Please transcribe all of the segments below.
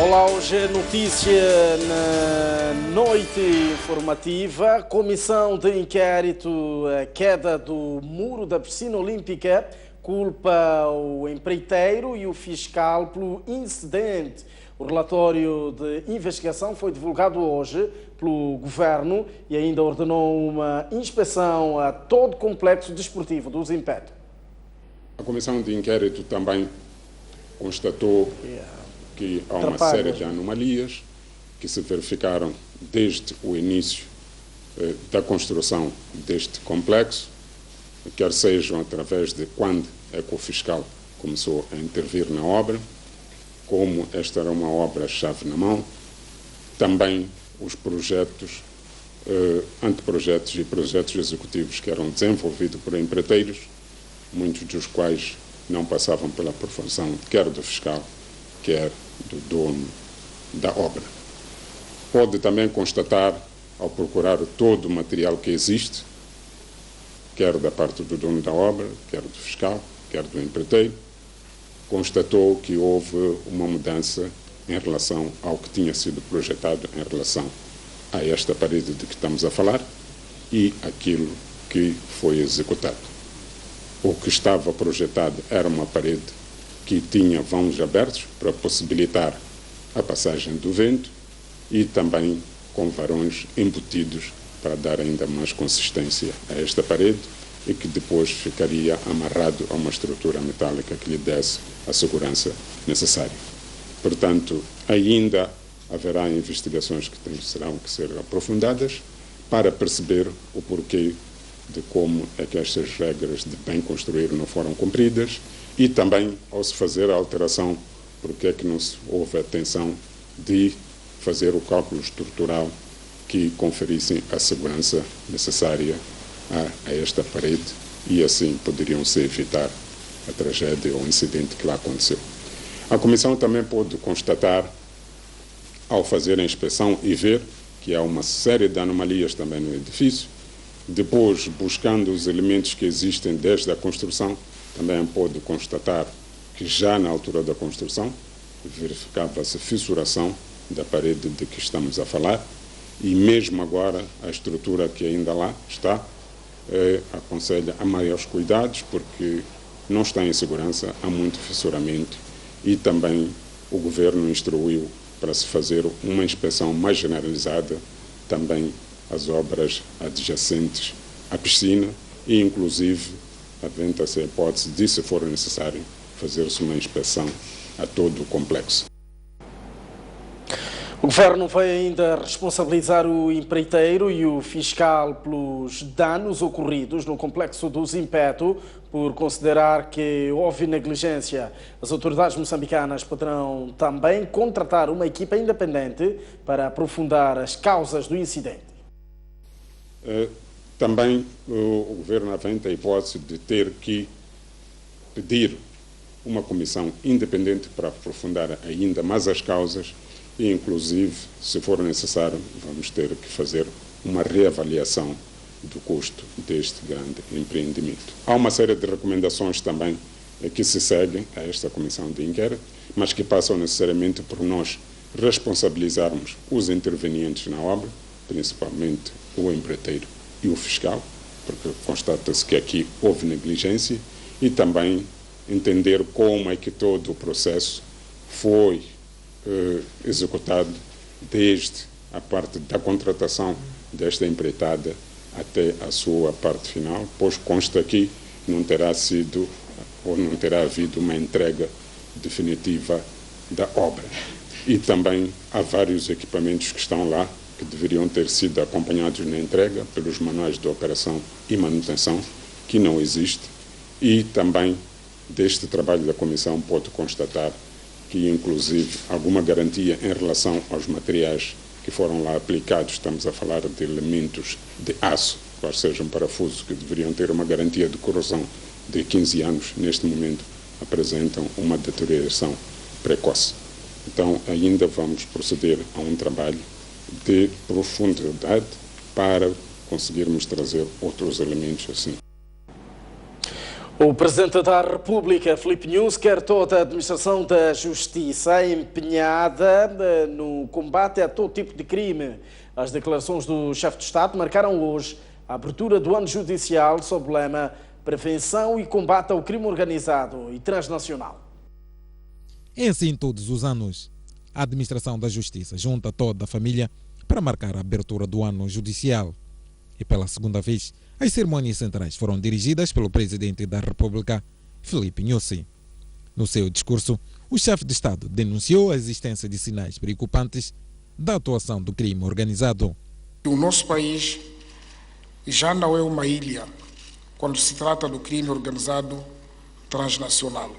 Olá, hoje é notícia na noite informativa. Comissão de inquérito, a queda do muro da piscina olímpica, culpa o empreiteiro e o fiscal pelo incidente. O relatório de investigação foi divulgado hoje pelo Governo e ainda ordenou uma inspeção a todo o complexo desportivo do Zimpeto. A Comissão de inquérito também constatou que há uma série de anomalias que se verificaram desde o início da construção deste complexo, quer sejam através de quando é que o fiscal começou a intervir na obra, como esta era uma obra-chave na mão, também os projetos, anteprojetos e projetos executivos que eram desenvolvidos por empreiteiros, muitos dos quais não passavam pela aprovação quer do fiscal, quer do dono da obra. Pode também constatar, ao procurar todo o material que existe, quer da parte do dono da obra, quer do fiscal, quer do empreiteiro, constatou que houve uma mudança em relação ao que tinha sido projetado em relação a esta parede de que estamos a falar e aquilo que foi executado. O que estava projetado era uma parede que tinha vãos abertos para possibilitar a passagem do vento e também com varões embutidos para dar ainda mais consistência a esta parede e que depois ficaria amarrado a uma estrutura metálica que lhe desse a segurança necessária. Portanto, ainda haverá investigações que terão que ser aprofundadas para perceber o porquê de como é que estas regras de bem construir não foram cumpridas e também, ao se fazer a alteração, porque é que não houve atenção de fazer o cálculo estrutural que conferissem a segurança necessária a esta parede e assim poderiam-se evitar a tragédia ou o incidente que lá aconteceu. A Comissão também pôde constatar, ao fazer a inspeção e ver que há uma série de anomalias também no edifício, depois, buscando os elementos que existem desde a construção, também pôde constatar que já na altura da construção verificava-se fissuração da parede de que estamos a falar e mesmo agora a estrutura que ainda lá está aconselha a maiores cuidados porque não está em segurança, há muito fissuramento e também o Governo instruiu para se fazer uma inspeção mais generalizada também as obras adjacentes à piscina e, inclusive, aventa-se a hipótese de, se for necessário, fazer-se uma inspeção a todo o complexo. O Governo vai ainda responsabilizar o empreiteiro e o fiscal pelos danos ocorridos no complexo do Zimpeto, por considerar que houve negligência. As autoridades moçambicanas poderão também contratar uma equipa independente para aprofundar as causas do incidente. Também o Governo aventa a hipótese de ter que pedir uma comissão independente para aprofundar ainda mais as causas e, inclusive, se for necessário, vamos ter que fazer uma reavaliação do custo deste grande empreendimento. Há uma série de recomendações também que se seguem a esta comissão de inquérito, mas que passam necessariamente por nós responsabilizarmos os intervenientes na obra, principalmente o empreiteiro e o fiscal, porque constata-se que aqui houve negligência, e também entender como é que todo o processo foi executado desde a parte da contratação desta empreitada até a sua parte final, pois consta que não terá sido ou não terá havido uma entrega definitiva da obra. E também há vários equipamentos que estão lá que deveriam ter sido acompanhados na entrega pelos manuais de operação e manutenção, que não existe, e também deste trabalho da Comissão pode constatar que, inclusive, alguma garantia em relação aos materiais que foram lá aplicados, estamos a falar de elementos de aço, quais sejam parafusos, que deveriam ter uma garantia de corrosão de 15 anos, neste momento apresentam uma deterioração precoce. Então, ainda vamos proceder a um trabalho de profundidade para conseguirmos trazer outros elementos assim. O Presidente da República, Filipe Nyusi, quer toda a administração da Justiça empenhada no combate a todo tipo de crime. As declarações do chefe de Estado marcaram hoje a abertura do ano judicial sob o lema Prevenção e Combate ao Crime Organizado e Transnacional. É assim todos os anos. A administração da Justiça junta toda a família para marcar a abertura do ano judicial. E pela segunda vez, as cerimônias centrais foram dirigidas pelo Presidente da República, Filipe Nyusi. No seu discurso, o chefe de Estado denunciou a existência de sinais preocupantes da atuação do crime organizado. O nosso país já não é uma ilha quando se trata do crime organizado transnacional.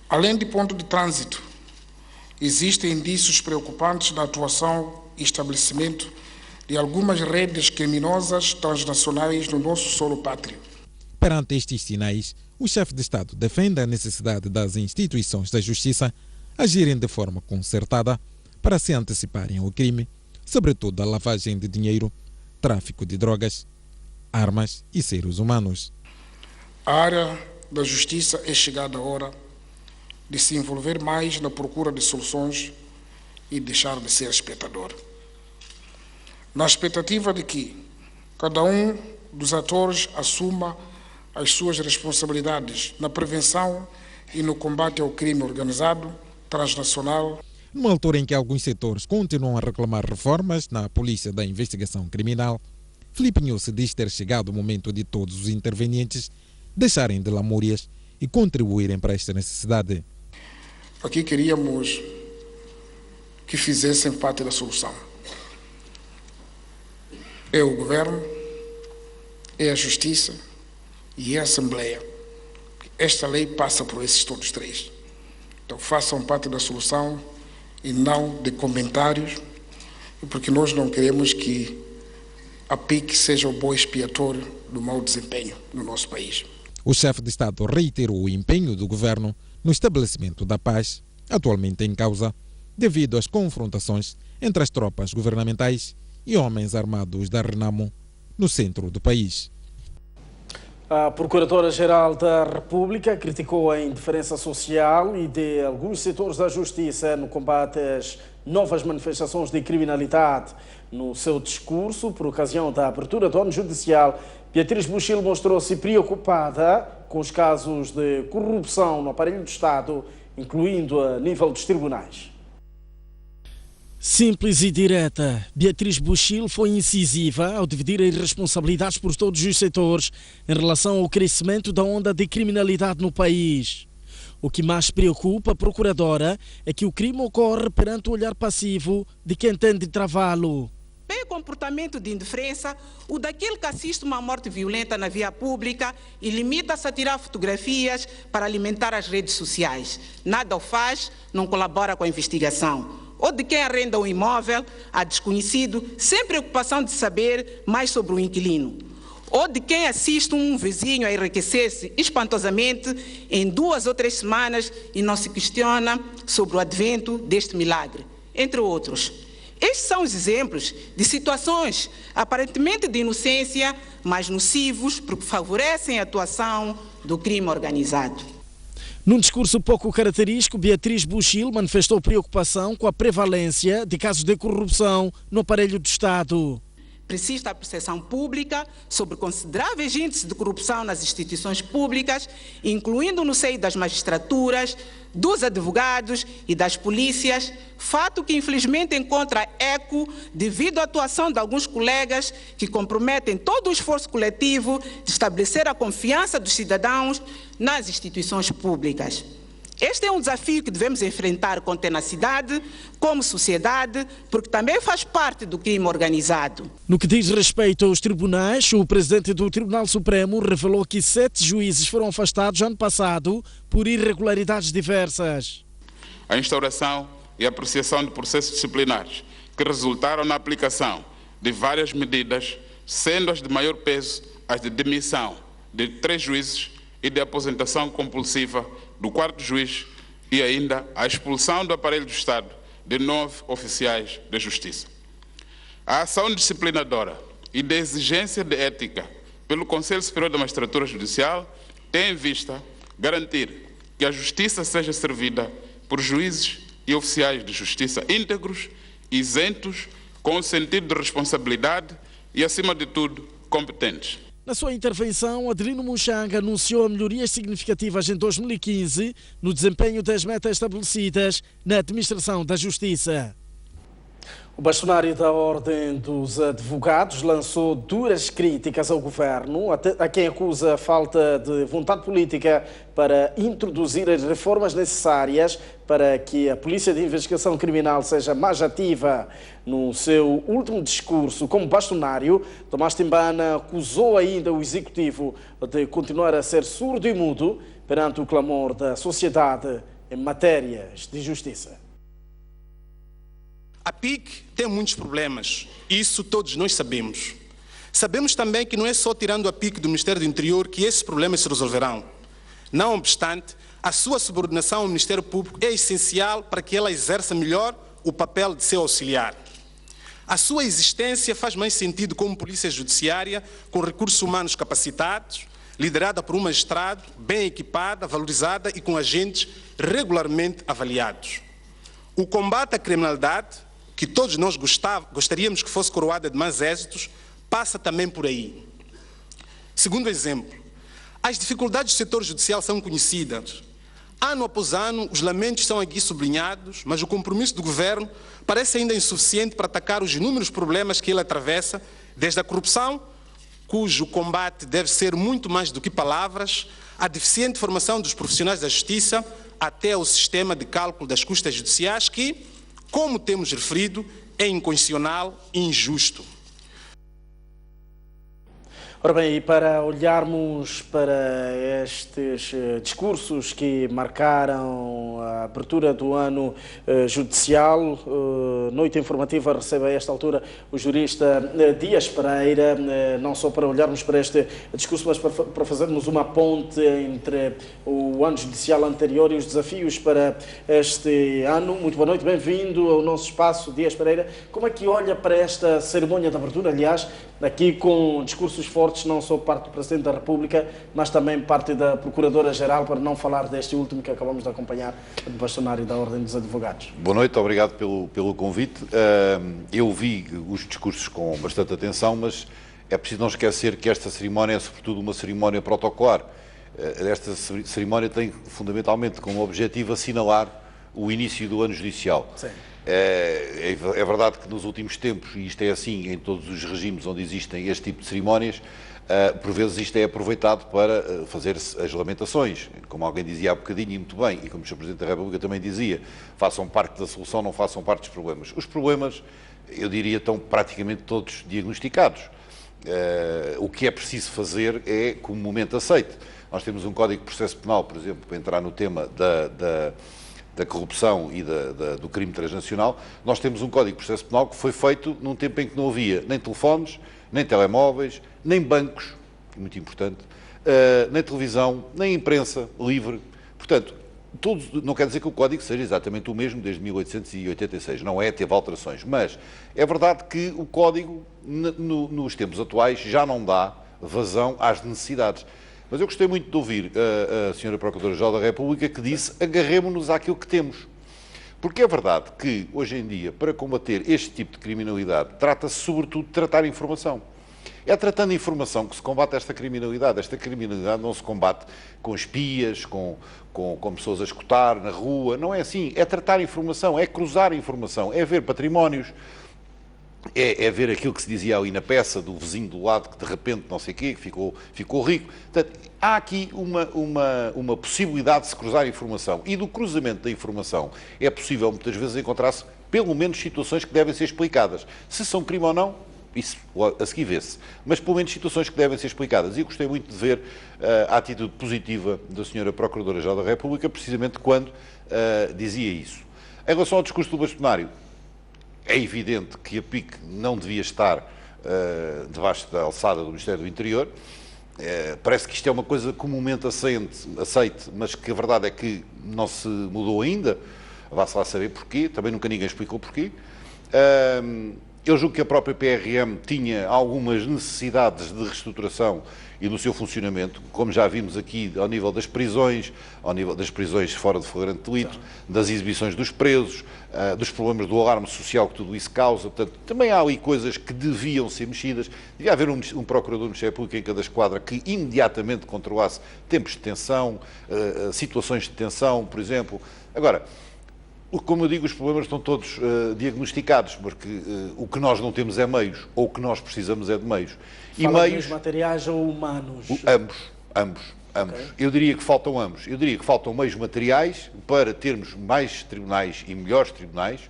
Além de ponto de trânsito, existem indícios preocupantes da atuação e estabelecimento de algumas redes criminosas transnacionais no nosso solo pátrio. Perante estes sinais, o chefe de Estado defende a necessidade das instituições da justiça agirem de forma concertada para se anteciparem ao crime, sobretudo a lavagem de dinheiro, tráfico de drogas, armas e seres humanos. A área da justiça é chegada a hora de se envolver mais na procura de soluções e deixar de ser espectador. Na expectativa de que cada um dos atores assuma as suas responsabilidades na prevenção e no combate ao crime organizado transnacional. Numa altura em que alguns setores continuam a reclamar reformas na Polícia da Investigação Criminal, Filipe Nyusi diz ter chegado o momento de todos os intervenientes deixarem de lamúrias e contribuírem para esta necessidade. Aqui queríamos que fizessem parte da solução. É o Governo, é a Justiça e é a Assembleia. Esta lei passa por esses todos três. Então façam parte da solução e não de comentários, porque nós não queremos que a PIC seja o boi expiatório do mau desempenho no nosso país. O chefe de Estado reiterou o empenho do Governo no estabelecimento da paz, atualmente em causa, devido às confrontações entre as tropas governamentais e homens armados da Renamo no centro do país. A Procuradora-Geral da República criticou a indiferença social e de alguns setores da justiça no combate às novas manifestações de criminalidade. No seu discurso, por ocasião da abertura do ano judicial, Beatriz Buchil mostrou-se preocupada com os casos de corrupção no aparelho do Estado, incluindo a nível dos tribunais. Simples e direta, Beatriz Buchil foi incisiva ao dividir as responsabilidades por todos os setores em relação ao crescimento da onda de criminalidade no país. O que mais preocupa a Procuradora é que o crime ocorre perante o olhar passivo de quem tende travá-lo. É comportamento de indiferença o daquele que assiste uma morte violenta na via pública e limita-se a tirar fotografias para alimentar as redes sociais. Nada o faz, não colabora com a investigação. Ou de quem arrenda um imóvel a desconhecido sem preocupação de saber mais sobre o inquilino. Ou de quem assiste um vizinho a enriquecer-se espantosamente em 2 ou 3 semanas e não se questiona sobre o advento deste milagre, entre outros. Estes são os exemplos de situações aparentemente de inocência, mas nocivos porque favorecem a atuação do crime organizado. Num discurso pouco característico, Beatriz Buchil manifestou preocupação com a prevalência de casos de corrupção no aparelho do Estado. Precisa a percepção pública sobre consideráveis índices de corrupção nas instituições públicas, incluindo no seio das magistraturas, dos advogados e das polícias, fato que infelizmente encontra eco devido à atuação de alguns colegas que comprometem todo o esforço coletivo de estabelecer a confiança dos cidadãos nas instituições públicas. Este é um desafio que devemos enfrentar com tenacidade, como sociedade, porque também faz parte do crime organizado. No que diz respeito aos tribunais, o presidente do Tribunal Supremo revelou que 7 juízes foram afastados ano passado por irregularidades diversas. A instauração e apreciação de processos disciplinares que resultaram na aplicação de várias medidas, sendo as de maior peso as de demissão de 3 juízes e de aposentação compulsiva do 4º juiz e ainda a expulsão do aparelho do Estado de 9 oficiais da Justiça. A ação disciplinadora e de exigência de ética pelo Conselho Superior da Magistratura Judicial tem em vista garantir que a justiça seja servida por juízes e oficiais de justiça íntegros, isentos, com o sentido de responsabilidade e, acima de tudo, competentes. Na sua intervenção, Adelino Muxanga anunciou melhorias significativas em 2015 no desempenho das metas estabelecidas na administração da Justiça. O bastonário da Ordem dos Advogados lançou duras críticas ao governo, a quem acusa a falta de vontade política para introduzir as reformas necessárias para que a Polícia de Investigação Criminal seja mais ativa. No seu último discurso como bastonário, Tomás Timbana acusou ainda o Executivo de continuar a ser surdo e mudo perante o clamor da sociedade em matérias de justiça. A PIC tem muitos problemas, isso todos nós sabemos. Sabemos também que não é só tirando a PIC do Ministério do Interior que esses problemas se resolverão. Não obstante, a sua subordinação ao Ministério Público é essencial para que ela exerça melhor o papel de seu auxiliar. A sua existência faz mais sentido como polícia judiciária, com recursos humanos capacitados, liderada por um magistrado bem equipada, valorizada e com agentes regularmente avaliados. O combate à criminalidade, que todos nós gostaríamos que fosse coroada de mais êxitos, passa também por aí. Segundo exemplo, as dificuldades do setor judicial são conhecidas. Ano após ano, os lamentos são aqui sublinhados, mas o compromisso do governo parece ainda insuficiente para atacar os inúmeros problemas que ele atravessa, desde a corrupção, cujo combate deve ser muito mais do que palavras, a deficiente formação dos profissionais da justiça, até o sistema de cálculo das custas judiciais que, como temos referido, é inconstitucional e injusto. Ora bem, e para olharmos para estes discursos que marcaram a abertura do ano judicial, noite informativa recebe a esta altura o jurista Dias Pereira, não só para olharmos para este discurso, mas para fazermos uma ponte entre o ano judicial anterior e os desafios para este ano. Muito boa noite, bem-vindo ao nosso espaço, Dias Pereira. Como é que olha para esta cerimónia de abertura, aliás, aqui com discursos fortes, não só parte do Presidente da República, mas também parte da Procuradora-Geral, para não falar deste último que acabamos de acompanhar, do bastonário da Ordem dos Advogados. Boa noite, obrigado pelo convite. Eu vi os discursos com bastante atenção, mas é preciso não esquecer que esta cerimónia é sobretudo uma cerimónia protocolar. Esta cerimónia tem fundamentalmente como objetivo assinalar o início do ano judicial. Sim. É verdade que nos últimos tempos, e isto é assim em todos os regimes onde existem este tipo de cerimónias, por vezes isto é aproveitado para fazer as lamentações, como alguém dizia há bocadinho e muito bem, e como o Sr. Presidente da República também dizia, façam parte da solução, não façam parte dos problemas. Os problemas, eu diria, estão praticamente todos diagnosticados. O que é preciso fazer é comumente aceite. Nós temos um Código de Processo Penal, por exemplo, para entrar no tema da corrupção e do crime transnacional. Nós temos um Código de Processo Penal que foi feito num tempo em que não havia nem telefones, nem telemóveis, nem bancos, muito importante, nem televisão, nem imprensa livre. Portanto, não quer dizer que o Código seja exatamente o mesmo desde 1886, não é, teve alterações, mas é verdade que o Código, nos tempos atuais, já não dá vazão às necessidades. Mas eu gostei muito de ouvir a Sra. Procuradora-Geral da República que disse: agarremo-nos àquilo que temos. Porque é verdade que, hoje em dia, para combater este tipo de criminalidade, trata-se sobretudo de tratar informação. É tratando informação que se combate esta criminalidade. Esta criminalidade não se combate com espias, com pessoas a escutar na rua, não é assim. É tratar informação, é cruzar informação, é ver patrimónios, é ver aquilo que se dizia ali na peça do vizinho do lado que de repente não sei o quê, ficou rico. Portanto, há aqui uma possibilidade de se cruzar informação, e do cruzamento da informação é possível muitas vezes encontrar-se pelo menos situações que devem ser explicadas. Se são crime ou não, isso a seguir vê-se, mas pelo menos situações que devem ser explicadas. E eu gostei muito de ver a atitude positiva da Sra. Procuradora-Geral da República, precisamente quando dizia isso. Em relação ao discurso do bastonário, é evidente que a PIC não devia estar debaixo da alçada do Ministério do Interior. Parece que isto é uma coisa comumente aceite, mas que a verdade é que não se mudou ainda. Vá-se lá saber porquê, também nunca ninguém explicou porquê. Eu julgo que a própria PRM tinha algumas necessidades de reestruturação e do seu funcionamento, como já vimos aqui, ao nível das prisões fora de flagrante delito, das exibições dos presos, dos problemas do alarme social que tudo isso causa. Portanto, também há ali coisas que deviam ser mexidas. Devia haver um procurador do Ministério Público em cada esquadra que imediatamente controlasse tempos de detenção, situações de detenção, por exemplo. Agora, como eu digo, os problemas estão todos diagnosticados, porque o que nós não temos é meios, ou o que nós precisamos é de meios. E meios materiais ou humanos? Ambos. Okay. Eu diria que faltam ambos. Eu diria que faltam meios materiais para termos mais tribunais e melhores tribunais,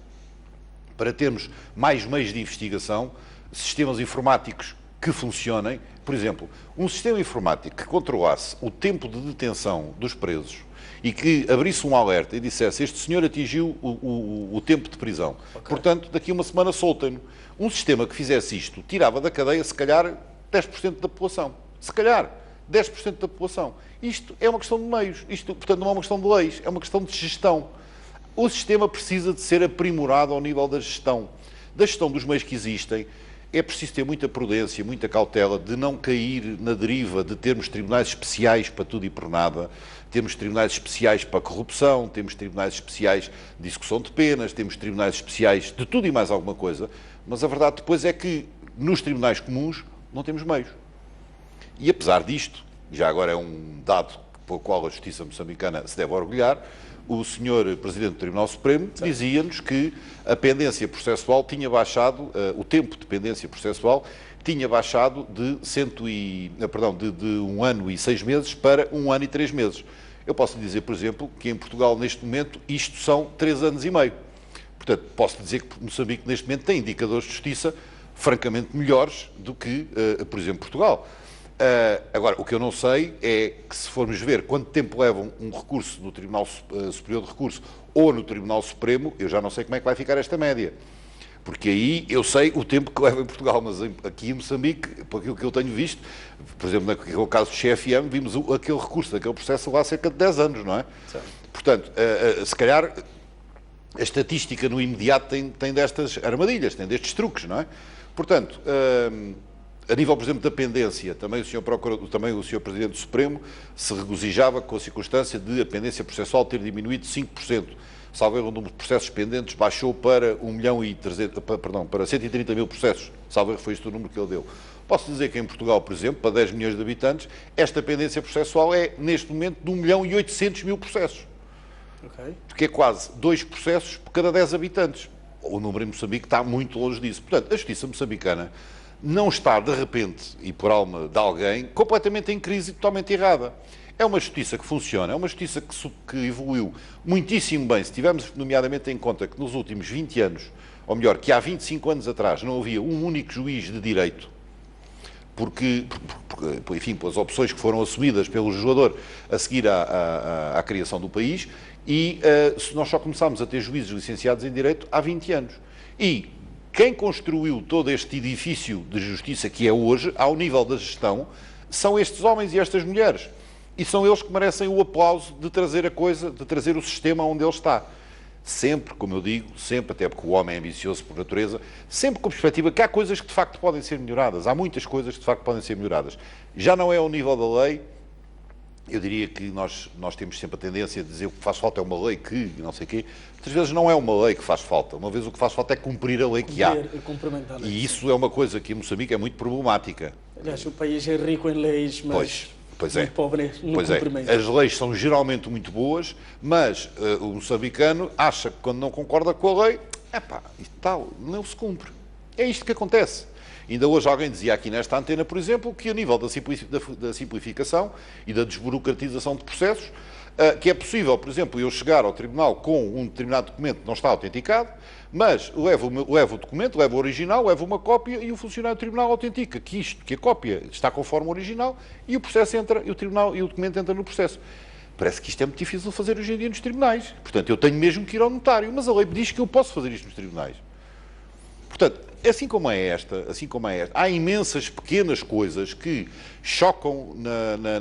para termos mais meios de investigação, sistemas informáticos que funcionem. Por exemplo, um sistema informático que controlasse o tempo de detenção dos presos e que abrisse um alerta e dissesse: este senhor atingiu o tempo de prisão, portanto, daqui a uma semana soltem-no. Um sistema que fizesse isto tirava da cadeia, se calhar, 10% da população. Se calhar, 10% da população. Isto é uma questão de meios. Isto, portanto, não é uma questão de leis, é uma questão de gestão. O sistema precisa de ser aprimorado ao nível da gestão dos meios que existem. É preciso ter muita prudência, muita cautela de não cair na deriva de termos tribunais especiais para tudo e por nada. Temos tribunais especiais para a corrupção, temos tribunais especiais de execução de penas, temos tribunais especiais de tudo e mais alguma coisa, mas a verdade depois é que nos tribunais comuns não temos meios. E apesar disto, já agora é um dado pelo qual a Justiça moçambicana se deve orgulhar, o senhor Presidente do Tribunal Supremo dizia-nos que a pendência processual tinha baixado, o tempo de pendência processual tinha baixado de 1 ano e 6 meses para 1 ano e 3 meses. Eu posso dizer, por exemplo, que em Portugal, neste momento, isto são 3 anos e meio. Portanto, posso dizer que Moçambique, neste momento, tem indicadores de justiça francamente melhores do que, por exemplo, Portugal. Agora, o que eu não sei é que, se formos ver quanto tempo leva um recurso no Tribunal Superior de Recurso ou no Tribunal Supremo, eu já não sei como é que vai ficar esta média. Porque aí eu sei o tempo que leva em Portugal, mas aqui em Moçambique, por aquilo que eu tenho visto, por exemplo, naquele caso do CFM, vimos aquele recurso, daquele processo lá há cerca de 10 anos, não é? Sim. Portanto, se calhar a estatística no imediato tem destas armadilhas, tem destes truques, não é? Portanto, a nível, por exemplo, da pendência, também o Sr. Presidente do Supremo se regozijava com a circunstância de a pendência processual ter diminuído 5%. Salvo erro, o número de processos pendentes baixou para 130 mil processos. Salvo erro, foi este o número que ele deu. Posso dizer que em Portugal, por exemplo, para 10 milhões de habitantes, esta pendência processual é, neste momento, de 1.800.000 processos. Okay. Porque é quase 2 processos por cada 10 habitantes. O número em Moçambique está muito longe disso. Portanto, a justiça moçambicana não está, de repente, e por alma de alguém, completamente em crise e totalmente errada. É uma justiça que funciona, é uma justiça que evoluiu muitíssimo bem, se tivermos nomeadamente em conta que nos últimos 20 anos, ou melhor, que há 25 anos atrás não havia um único juiz de direito, porque enfim, pelas opções que foram assumidas pelo legislador a seguir à criação do país, e nós só começámos a ter juízes licenciados em direito há 20 anos. E quem construiu todo este edifício de justiça que é hoje, ao nível da gestão, são estes homens e estas mulheres. E são eles que merecem o aplauso de trazer a coisa, de trazer o sistema onde ele está. Sempre, como eu digo, sempre, até porque o homem é ambicioso por natureza, sempre com a perspectiva que há coisas que de facto podem ser melhoradas. Há muitas coisas que de facto podem ser melhoradas. Já não é ao nível da lei. Eu diria que nós temos sempre a tendência a dizer que o que faz falta é uma lei que, não sei o quê. Muitas vezes não é uma lei que faz falta. Uma vez o que faz falta é cumprir a lei que há. E isso é uma coisa que em Moçambique é muito problemática. Aliás, o país é rico em leis, mas pois é. Pobre no cumprimento. As leis são geralmente muito boas, mas o moçambicano acha que quando não concorda com a lei, isto tal, não se cumpre. É isto que acontece. Ainda hoje alguém dizia aqui nesta antena, por exemplo, que a nível da simplificação e da desburocratização de processos, que é possível, por exemplo, eu chegar ao tribunal com um determinado documento que não está autenticado, mas levo o documento, levo o original, levo uma cópia e o funcionário do tribunal autentica que a cópia está conforme o original e o processo entra, e o documento entra no processo. Parece que isto é muito difícil de fazer hoje em dia nos tribunais. Portanto, eu tenho mesmo que ir ao notário, mas a lei diz que eu posso fazer isto nos tribunais. Portanto, assim como é esta, há imensas pequenas coisas que chocam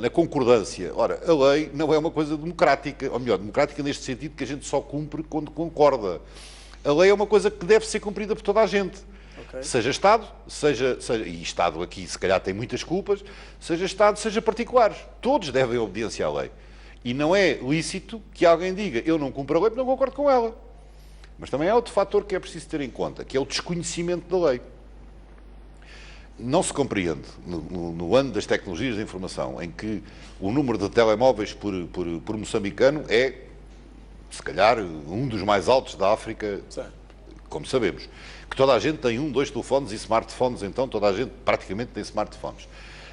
na concordância. Ora, a lei não é uma coisa democrática, ou melhor, democrática neste sentido que a gente só cumpre quando concorda. A lei é uma coisa que deve ser cumprida por toda a gente. Seja Estado, e Estado aqui se calhar tem muitas culpas, seja Estado, seja particulares. Todos devem obediência à lei. E não é lícito que alguém diga eu não cumpro a lei porque não concordo com ela. Mas também há outro fator que é preciso ter em conta, que é o desconhecimento da lei. Não se compreende, no ano das tecnologias da informação, em que o número de telemóveis por moçambicano é, se calhar, um dos mais altos da África, como sabemos. Que toda a gente tem 1, 2 telefones e smartphones, então toda a gente praticamente tem smartphones.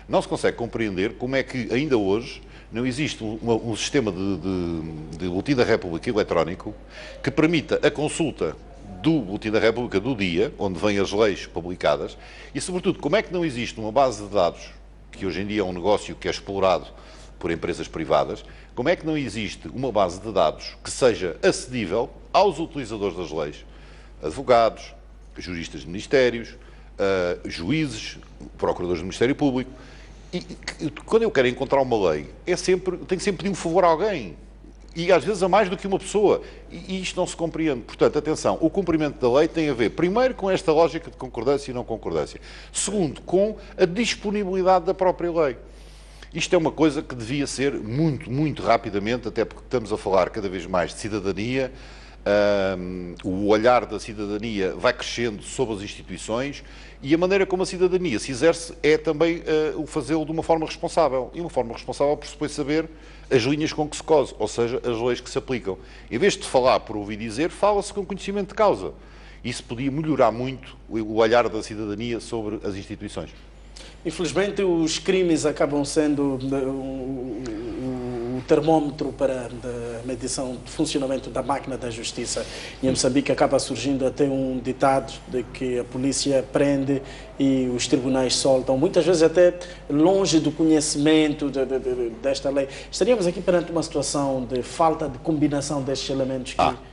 Não se consegue compreender como é que ainda hoje não existe um sistema de Boletim da República eletrónico que permita a consulta do Boletim da República do dia, onde vêm as leis publicadas, e sobretudo como é que não existe uma base de dados, que hoje em dia é um negócio que é explorado por empresas privadas, como é que não existe uma base de dados que seja acessível aos utilizadores das leis, advogados, juristas de ministérios, juízes, procuradores do Ministério Público. E quando eu quero encontrar uma lei, tenho sempre pedir um favor a alguém. E às vezes a mais do que uma pessoa. E isto não se compreende. Portanto, atenção, o cumprimento da lei tem a ver, primeiro, com esta lógica de concordância e não concordância. Segundo, com a disponibilidade da própria lei. Isto é uma coisa que devia ser muito, muito rapidamente, até porque estamos a falar cada vez mais de cidadania. O olhar da cidadania vai crescendo sobre as instituições e a maneira como a cidadania se exerce é também o fazê-lo de uma forma responsável. E uma forma responsável pressupõe saber as linhas com que se cose, ou seja, as leis que se aplicam. Em vez de falar por ouvir dizer, fala-se com conhecimento de causa. Isso podia melhorar muito o olhar da cidadania sobre as instituições. Infelizmente, os crimes acabam sendo o termômetro para a medição do funcionamento da máquina da justiça. E em Moçambique acaba surgindo até um ditado de que a polícia prende e os tribunais soltam, muitas vezes até longe do conhecimento desta lei. Estaríamos aqui perante uma situação de falta de combinação destes elementos que...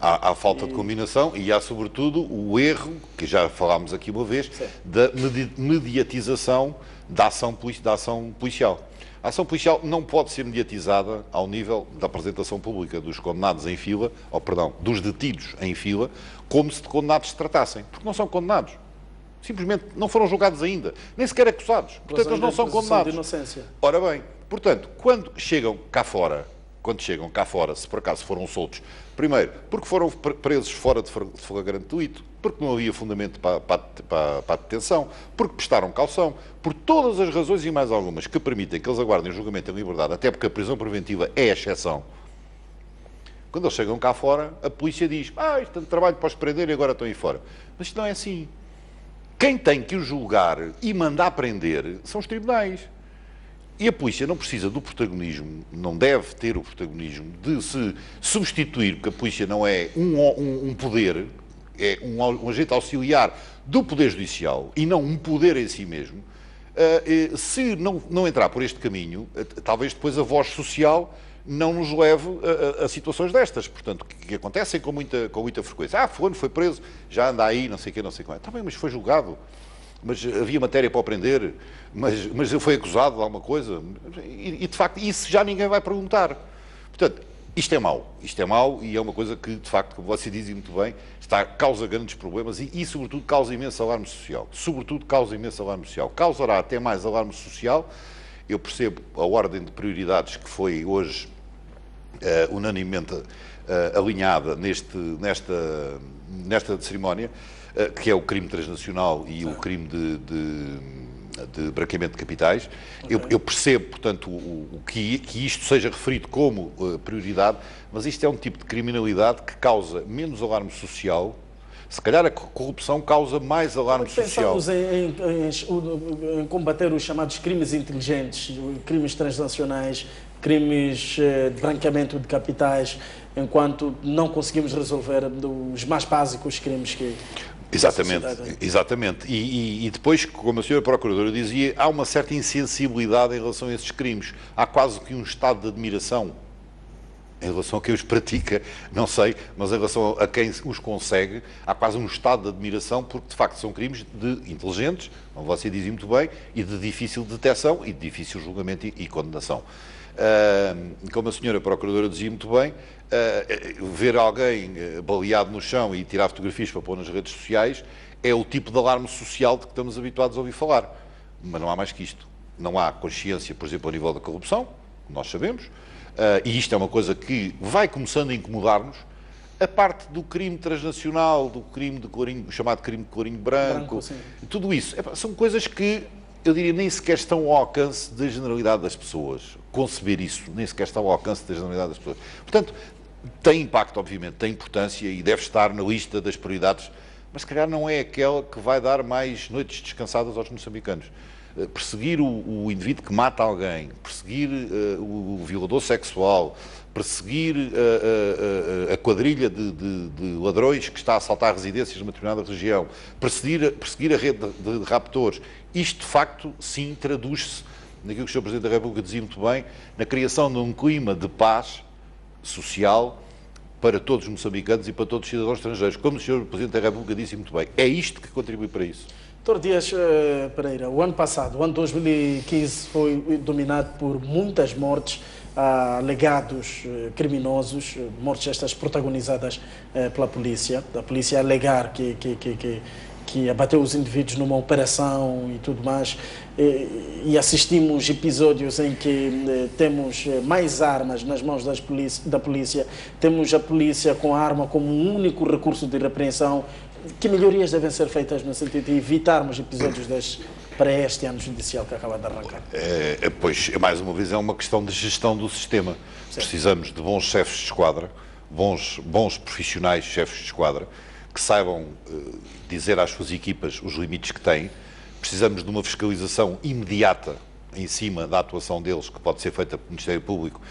Há falta de combinação e há, sobretudo, o erro, que já falámos aqui uma vez, da mediatização da ação policial. A ação policial não pode ser mediatizada ao nível da apresentação pública dos condenados em fila, dos detidos em fila, como se de condenados se tratassem, porque não são condenados. Simplesmente não foram julgados ainda, nem sequer acusados. Portanto, eles não são condenados. Ora bem, portanto, quando chegam cá fora, se por acaso foram soltos, primeiro, porque foram presos fora de flagrante delito, porque não havia fundamento para a detenção, porque prestaram caução, por todas as razões e mais algumas que permitem que eles aguardem o julgamento em liberdade, até porque a prisão preventiva é a exceção. Quando eles chegam cá fora, a polícia diz, isto é de trabalho para os prender e agora estão aí fora. Mas isto não é assim. Quem tem que os julgar e mandar prender são os tribunais. E a polícia não precisa do protagonismo, não deve ter o protagonismo de se substituir, porque a polícia não é um poder, é um agente auxiliar do Poder Judicial e não um poder em si mesmo. Se não entrar por este caminho, talvez depois a voz social não nos leve a situações destas, portanto, que acontecem com muita frequência. Fulano foi preso, já anda aí, não sei o quê, não sei como é. Está bem, mas foi julgado. Mas havia matéria para o prender, mas ele foi acusado de alguma coisa, e de facto isso já ninguém vai perguntar. Portanto, isto é mau e é uma coisa que, de facto, como você diz muito bem, causa grandes problemas e sobretudo, causa imenso alarme social. Causará até mais alarme social. Eu percebo a ordem de prioridades que foi hoje unanimemente alinhada nesta cerimónia, que é o crime transnacional e o crime de branqueamento de capitais. Eu percebo, portanto, que isto seja referido como prioridade, mas isto é um tipo de criminalidade que causa menos alarme social. Se calhar a corrupção causa mais alarme social. Pensamos em combater os chamados crimes inteligentes, crimes transnacionais, crimes de branqueamento de capitais, enquanto não conseguimos resolver os mais básicos crimes que... Exatamente. E depois, como a senhora Procuradora dizia, há uma certa insensibilidade em relação a esses crimes. Há quase que um estado de admiração em relação a quem os pratica, não sei, mas em relação a quem os consegue, há quase um estado de admiração, porque de facto são crimes inteligentes, como você dizia muito bem, e de difícil detecção e de difícil julgamento e condenação. Como a senhora Procuradora dizia muito bem, ver alguém baleado no chão e tirar fotografias para pôr nas redes sociais é o tipo de alarme social de que estamos habituados a ouvir falar. Mas não há mais que isto. Não há consciência, por exemplo, a nível da corrupção, nós sabemos, e isto é uma coisa que vai começando a incomodar-nos. A parte do crime transnacional, do crime de colarinho, chamado crime de colarinho branco, tudo isso, são coisas que, eu diria, nem sequer estão ao alcance da generalidade das pessoas. Conceber isso, nem sequer está ao alcance da generalidade das pessoas. Portanto, tem impacto, obviamente, tem importância e deve estar na lista das prioridades, mas se calhar não é aquela que vai dar mais noites descansadas aos moçambicanos. Perseguir o indivíduo que mata alguém, perseguir o violador sexual, perseguir a quadrilha de ladrões que está a assaltar residências de uma determinada região, perseguir a rede de raptores, isto de facto sim traduz-se naquilo que o Sr. Presidente da República dizia muito bem, na criação de um clima de paz social para todos os moçambicanos e para todos os cidadãos estrangeiros. Como o Sr. Presidente da República disse muito bem, é isto que contribui para isso. Dr. Dias Pereira, o ano passado, o ano 2015, foi dominado por muitas mortes, legados criminosos, mortes estas protagonizadas pela polícia. A polícia alegar que abateu os indivíduos numa operação e tudo mais. E assistimos episódios em que temos mais armas nas mãos da polícia, temos a polícia com a arma como um único recurso de repreensão. Que melhorias devem ser feitas no sentido de evitarmos episódios para este ano judicial que acaba de arrancar? Pois, mais uma vez, é uma questão de gestão do sistema. Sim. Precisamos de bons chefes de esquadra, bons profissionais chefes de esquadra, que saibam dizer às suas equipas os limites que têm. Precisamos de uma fiscalização imediata em cima da atuação deles, que pode ser feita pelo Ministério Público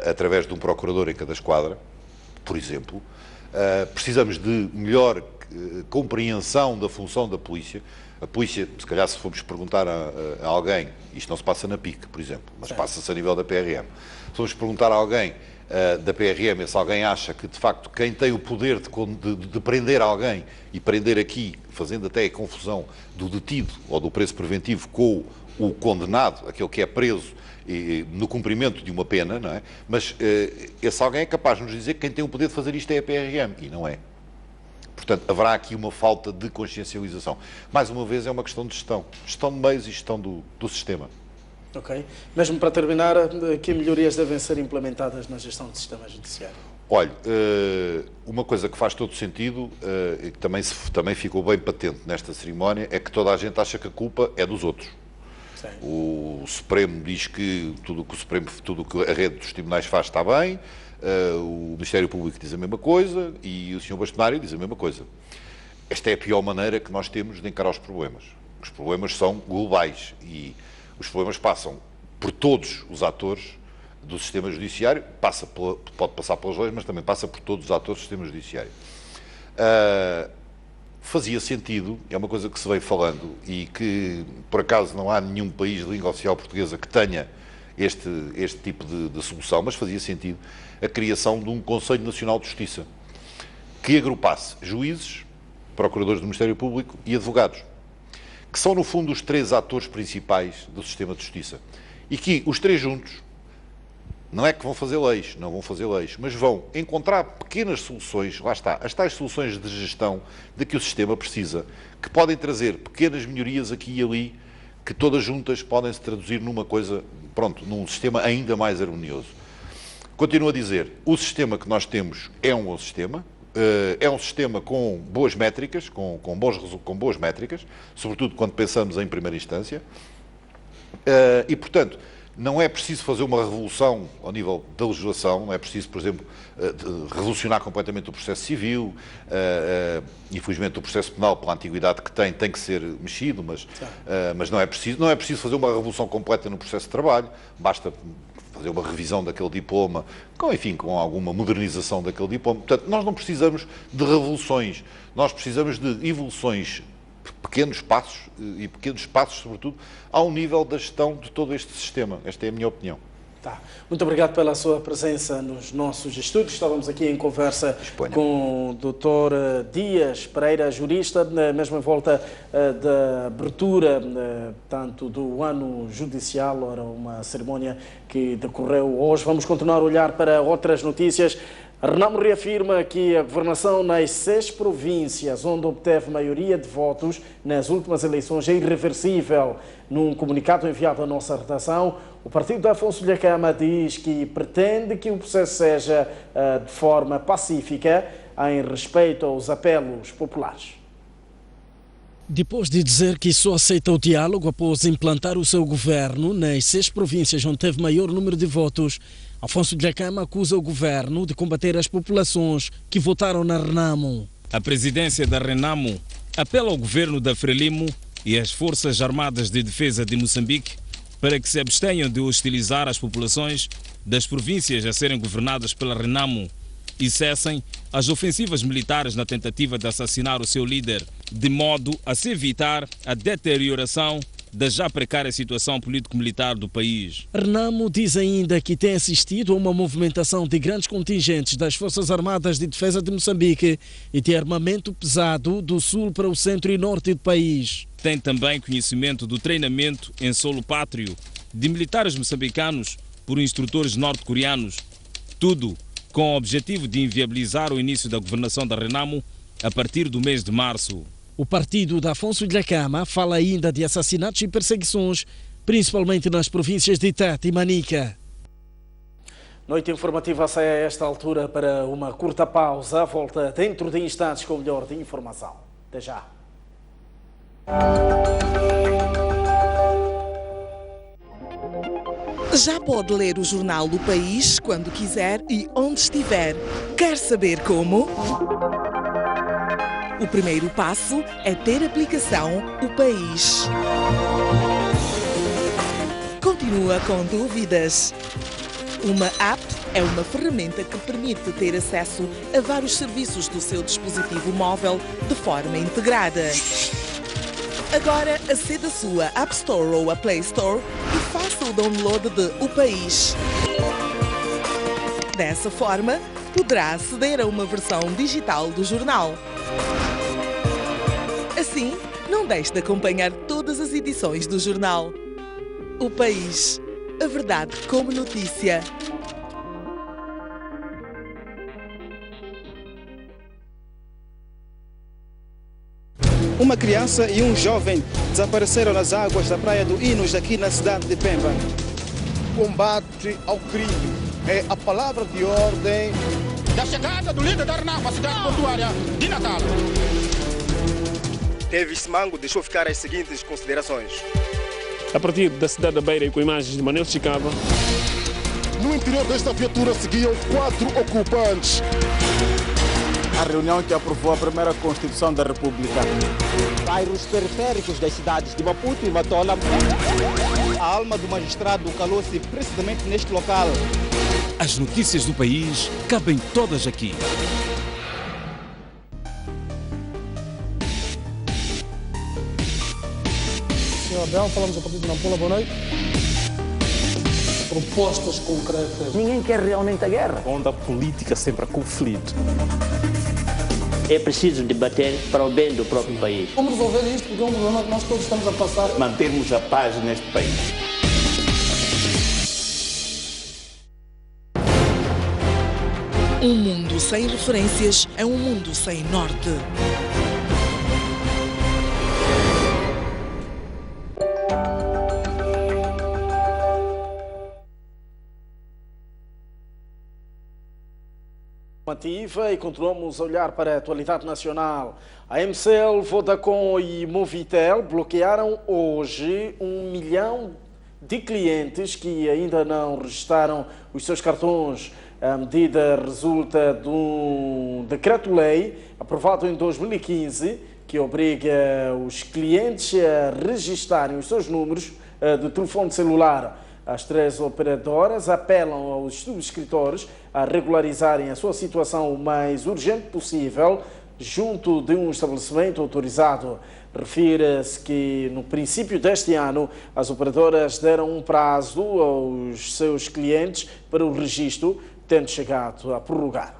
através de um procurador em cada esquadra, por exemplo. Precisamos de melhor compreensão da função da polícia. A polícia, se calhar se formos perguntar a alguém, isto não se passa na PIC, por exemplo, mas passa-se a nível da PRM, se formos perguntar a alguém da PRM se alguém acha que de facto quem tem o poder de prender alguém, e prender aqui, fazendo até a confusão do detido ou do preso preventivo com o condenado, aquele que é preso no cumprimento de uma pena, não é? Mas esse alguém é capaz de nos dizer que quem tem o poder de fazer isto é a PRM, e não é. Portanto, haverá aqui uma falta de consciencialização. Mais uma vez, é uma questão de gestão de meios e gestão do sistema. Ok. Mesmo para terminar, que melhorias devem ser implementadas na gestão do sistema judiciário? Olha, uma coisa que faz todo sentido, e que também ficou bem patente nesta cerimónia, é que toda a gente acha que a culpa é dos outros. Sim. O Supremo diz que tudo o que a rede dos tribunais faz está bem, o Ministério Público diz a mesma coisa e o Sr. Bastonário diz a mesma coisa. Esta é a pior maneira que nós temos de encarar os problemas. Os problemas são globais e os problemas passam por todos os atores do sistema judiciário, pode passar pelas leis, mas também passa por todos os atores do sistema judiciário. Fazia sentido, é uma coisa que se veio falando e que, por acaso, não há nenhum país de língua oficial portuguesa que tenha este tipo de solução, mas fazia sentido a criação de um Conselho Nacional de Justiça que agrupasse juízes, procuradores do Ministério Público e advogados, que são, no fundo, os três atores principais do sistema de justiça. E que os três juntos, não é que vão fazer leis, não vão fazer leis, mas vão encontrar pequenas soluções, lá está, as tais soluções de gestão de que o sistema precisa, que podem trazer pequenas melhorias aqui e ali, que todas juntas podem se traduzir numa coisa, pronto, num sistema ainda mais harmonioso. Continuo a dizer, o sistema que nós temos é um bom sistema, é um sistema com boas métricas, com boas métricas, sobretudo quando pensamos em primeira instância, e, portanto, não é preciso fazer uma revolução ao nível da legislação, não é preciso, por exemplo, revolucionar completamente o processo civil, infelizmente o processo penal, pela antiguidade que tem que ser mexido, mas não é preciso fazer uma revolução completa no processo de trabalho, basta fazer uma revisão daquele diploma, com alguma modernização daquele diploma. Portanto, nós não precisamos de revoluções, nós precisamos de evoluções, pequenos passos, sobretudo, ao nível da gestão de todo este sistema. Esta é a minha opinião. Tá. Muito obrigado pela sua presença nos nossos estúdios. Estávamos aqui em conversa com o Dr. Dias Pereira, jurista, mesmo em volta da abertura tanto do ano judicial, ora uma cerimónia que decorreu hoje. Vamos continuar a olhar para outras notícias. A Renamo reafirma que a governação nas 6 províncias onde obteve maioria de votos nas últimas eleições é irreversível. Num comunicado enviado à nossa redação, o partido de Afonso Dhlakama diz que pretende que o processo seja de forma pacífica, em respeito aos apelos populares. Depois de dizer que só aceita o diálogo após implantar o seu governo nas 6 províncias onde teve maior número de votos, Afonso Dhlakama acusa o governo de combater as populações que votaram na Renamo. A presidência da Renamo apela ao governo da Frelimo e às Forças Armadas de Defesa de Moçambique para que se abstenham de hostilizar as populações das províncias a serem governadas pela Renamo e cessem as ofensivas militares na tentativa de assassinar o seu líder, de modo a se evitar a deterioração da já precária situação político-militar do país. Renamo diz ainda que tem assistido a uma movimentação de grandes contingentes das Forças Armadas de Defesa de Moçambique e de armamento pesado do sul para o centro e norte do país. Tem também conhecimento do treinamento em solo pátrio de militares moçambicanos por instrutores norte-coreanos, tudo com o objetivo de inviabilizar o início da governação da Renamo a partir do mês de março. O partido de Afonso Dhlakama fala ainda de assassinatos e perseguições, principalmente nas províncias de Tete e Manica. Noite informativa sai a esta altura para uma curta pausa. Volta dentro de instantes com o melhor de informação. Até já. Já pode ler o jornal do País quando quiser e onde estiver. Quer saber como? O primeiro passo é ter a aplicação O País. Continua com dúvidas? Uma app é uma ferramenta que permite ter acesso a vários serviços do seu dispositivo móvel de forma integrada. Agora aceda à sua App Store ou a Play Store e faça o download de O País. Dessa forma, poderá aceder a uma versão digital do jornal. Assim, não deixe de acompanhar todas as edições do jornal. O País. A verdade como notícia. Uma criança e um jovem desapareceram nas águas da Praia do Inos, aqui na cidade de Pemba. Combate ao crime é a palavra de ordem da chegada do líder da Renamo à cidade portuária de Natal. Davis Mango deixou ficar as seguintes considerações. A partir da cidade da Beira e com imagens de Manel Chicava. No interior desta viatura seguiam 4 ocupantes. A reunião que aprovou a primeira Constituição da República. Bairros periféricos das cidades de Maputo e Matola. A alma do magistrado calou-se precisamente neste local. As notícias do país cabem todas aqui. Senhor Abel, falamos a partir de Nampula, boa noite. Propostas concretas. Ninguém quer realmente a guerra. Onde a política sempre há conflito. É preciso debater para o bem do próprio país. Como resolver isto? Porque é um problema que nós todos estamos a passar. Mantermos a paz neste país. Um mundo sem referências é um mundo sem norte. E continuamos a olhar para a atualidade nacional. A MCL, Vodacom e Movitel bloquearam hoje 1 milhão de clientes que ainda não registaram os seus cartões. A medida resulta de um decreto-lei aprovado em 2015 que obriga os clientes a registarem os seus números de telefone celular. As 3 operadoras apelam aos subscritores a regularizarem a sua situação o mais urgente possível, junto de um estabelecimento autorizado. Refere-se que, no princípio deste ano, as operadoras deram um prazo aos seus clientes para o registro, tendo chegado a prorrogar.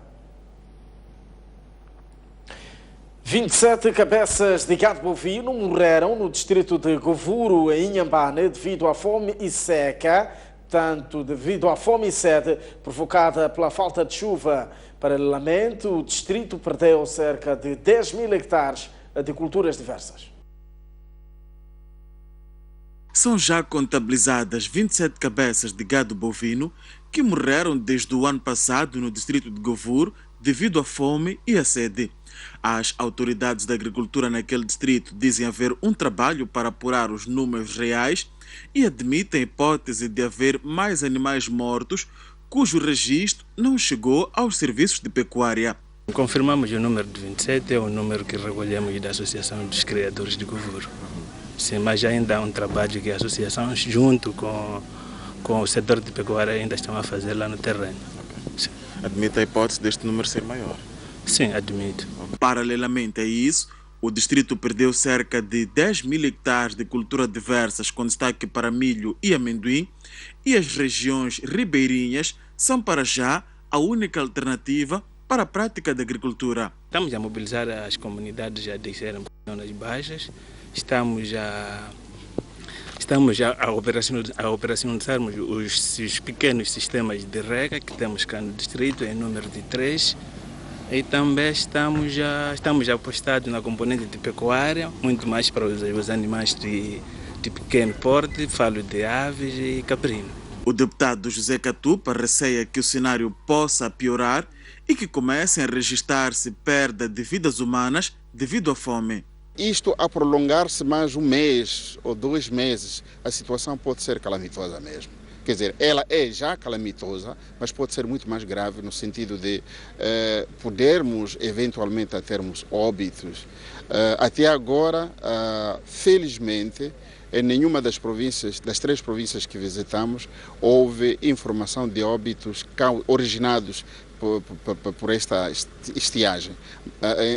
27 cabeças de gado bovino morreram no distrito de Govuro, em Inhambane, devido à fome e seca, tanto devido à fome e sede provocada pela falta de chuva. Paralelamente, o distrito perdeu cerca de 10 mil hectares de culturas diversas. São já contabilizadas 27 cabeças de gado bovino que morreram desde o ano passado no distrito de Govuro devido à fome e à sede. As autoridades da agricultura naquele distrito dizem haver um trabalho para apurar os números reais e admitem a hipótese de haver mais animais mortos cujo registro não chegou aos serviços de pecuária. Confirmamos o número de 27, é o número que recolhemos da Associação dos Criadores de Govuro. Sim, mas ainda há um trabalho que a associação, junto com o setor de pecuária, ainda estão a fazer lá no terreno. Okay. Admite a hipótese deste número ser maior? Sim, admito. Paralelamente a isso, o distrito perdeu cerca de 10 mil hectares de culturas diversas, com destaque para milho e amendoim, e as regiões ribeirinhas são para já a única alternativa para a prática da agricultura. Estamos a mobilizar as comunidades a descerem nas baixas, estamos a operacionalizarmos os pequenos sistemas de rega que temos cá no distrito, em número de 3. E também estamos apostados na componente de pecuária, muito mais para os animais de pequeno porte, falo de aves e caprino. O deputado José Catupa receia que o cenário possa piorar e que comecem a registrar-se perda de vidas humanas devido à fome. Isto a prolongar-se mais um mês ou 2 meses, a situação pode ser calamitosa mesmo. Quer dizer, ela é já calamitosa, mas pode ser muito mais grave no sentido de podermos eventualmente a termos óbitos. Até agora, felizmente, em nenhuma das 3 províncias que visitamos, houve informação de óbitos originados por esta estiagem.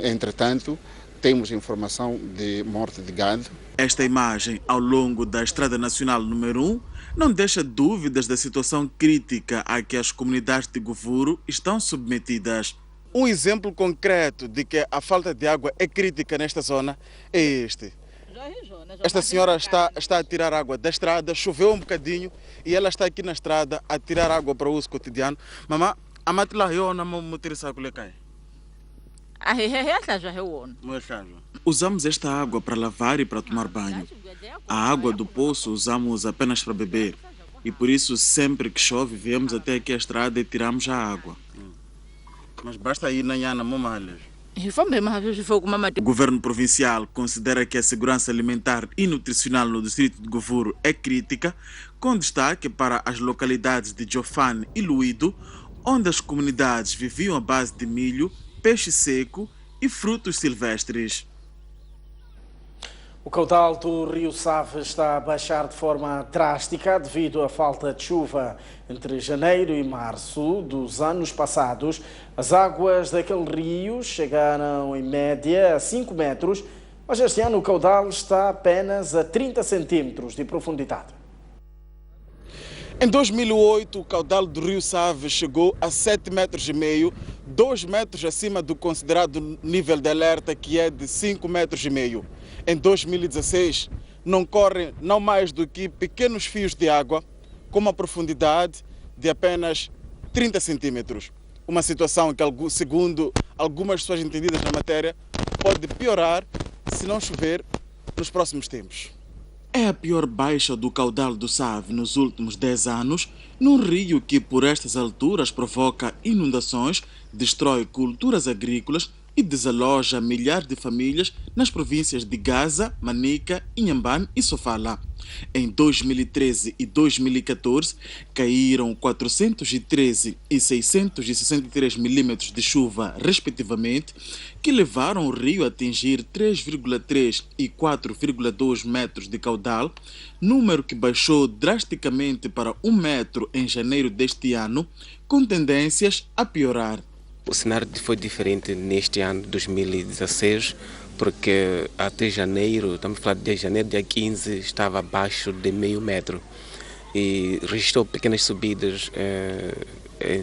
Entretanto, temos informação de morte de gado. Esta imagem ao longo da Estrada Nacional número 1 não deixa dúvidas da situação crítica a que as comunidades de Govuro estão submetidas. Um exemplo concreto de que a falta de água é crítica nesta zona é este. Esta senhora está a tirar água da estrada, choveu um bocadinho e ela está aqui na estrada a tirar água para o uso cotidiano. Mamã, a matila eu não me tiro saco le cai. Usamos esta água para lavar e para tomar banho. A água do poço usamos apenas para beber. E por isso, sempre que chove, viemos até aqui a estrada e tiramos a água. Mas basta ir na Nhana, mamalhas. O governo provincial considera que a segurança alimentar e nutricional no distrito de Govuro é crítica, com destaque para as localidades de Jofane e Luído, onde as comunidades viviam à base de milho, peixe seco e frutos silvestres. O caudal do Rio Save está a baixar de forma drástica devido à falta de chuva. Entre janeiro e março dos anos passados, as águas daquele rio chegaram em média a 5 metros, mas este ano o caudal está apenas a 30 centímetros de profundidade. Em 2008, o caudal do Rio Save chegou a 7,5 metros, 2 metros acima do considerado nível de alerta, que é de 5,5 metros. Em 2016, não correm não mais do que pequenos fios de água com uma profundidade de apenas 30 centímetros. Uma situação que, segundo algumas pessoas entendidas na matéria, pode piorar se não chover nos próximos tempos. É a pior baixa do caudal do Save nos últimos 10 anos, num rio que por estas alturas provoca inundações, destrói culturas agrícolas e desaloja milhares de famílias nas províncias de Gaza, Manica, Inhambane e Sofala. Em 2013 e 2014, caíram 413 e 663 milímetros de chuva, respectivamente, que levaram o rio a atingir 3,3 e 4,2 metros de caudal, número que baixou drasticamente para 1 metro em janeiro deste ano, com tendências a piorar. O cenário foi diferente neste ano de 2016, porque até janeiro, estamos a falar de janeiro, dia 15, estava abaixo de meio metro. E registrou pequenas subidas em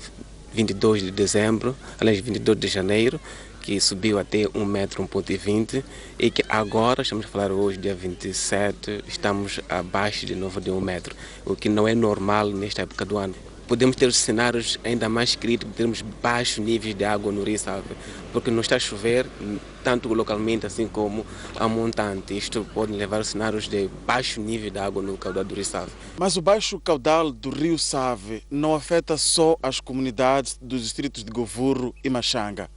22 de dezembro, aliás, 22 de janeiro, que subiu até 1 metro, 1,20 e que agora, estamos a falar hoje, dia 27, estamos abaixo de novo de 1 metro, o que não é normal nesta época do ano. Podemos ter cenários ainda mais críticos, termos baixos níveis de água no Rio Save, porque não está a chover tanto localmente assim como a montante. Isto pode levar a cenários de baixo nível de água no caudal do Rio Save. Mas o baixo caudal do Rio Save não afeta só as comunidades dos distritos de Govuro e Machanga,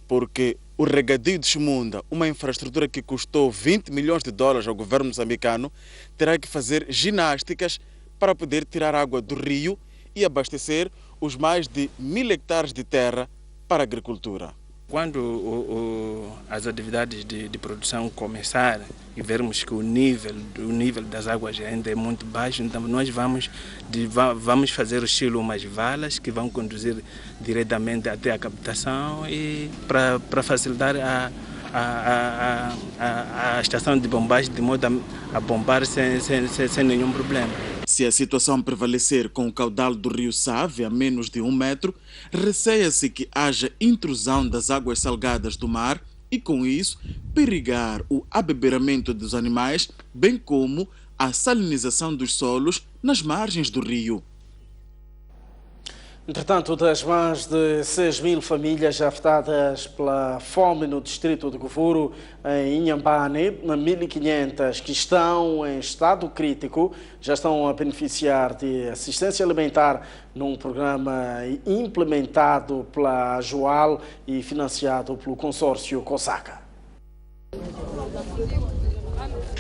porque o regadio de Chimunda, uma infraestrutura que custou 20 milhões de dólares ao governo moçambicano, terá que fazer ginásticas para poder tirar água do rio e abastecer os mais de 1.000 hectares de terra para a agricultura. Quando as atividades de produção começarem e vermos que o nível das águas ainda é muito baixo, então nós vamos fazer o estilo umas valas que vão conduzir diretamente até a captação e para facilitar a estação de bombagem, de modo a bombar sem nenhum problema. Se a situação prevalecer com o caudal do Rio Save a menos de 1 metro, receia-se que haja intrusão das águas salgadas do mar e, com isso, perigar o abeberamento dos animais, bem como a salinização dos solos nas margens do rio. Entretanto, das mais de 6.000 famílias afetadas pela fome no distrito de Govuro, em Inhambane, 1.500 que estão em estado crítico já estão a beneficiar de assistência alimentar num programa implementado pela Joal e financiado pelo consórcio COSACA.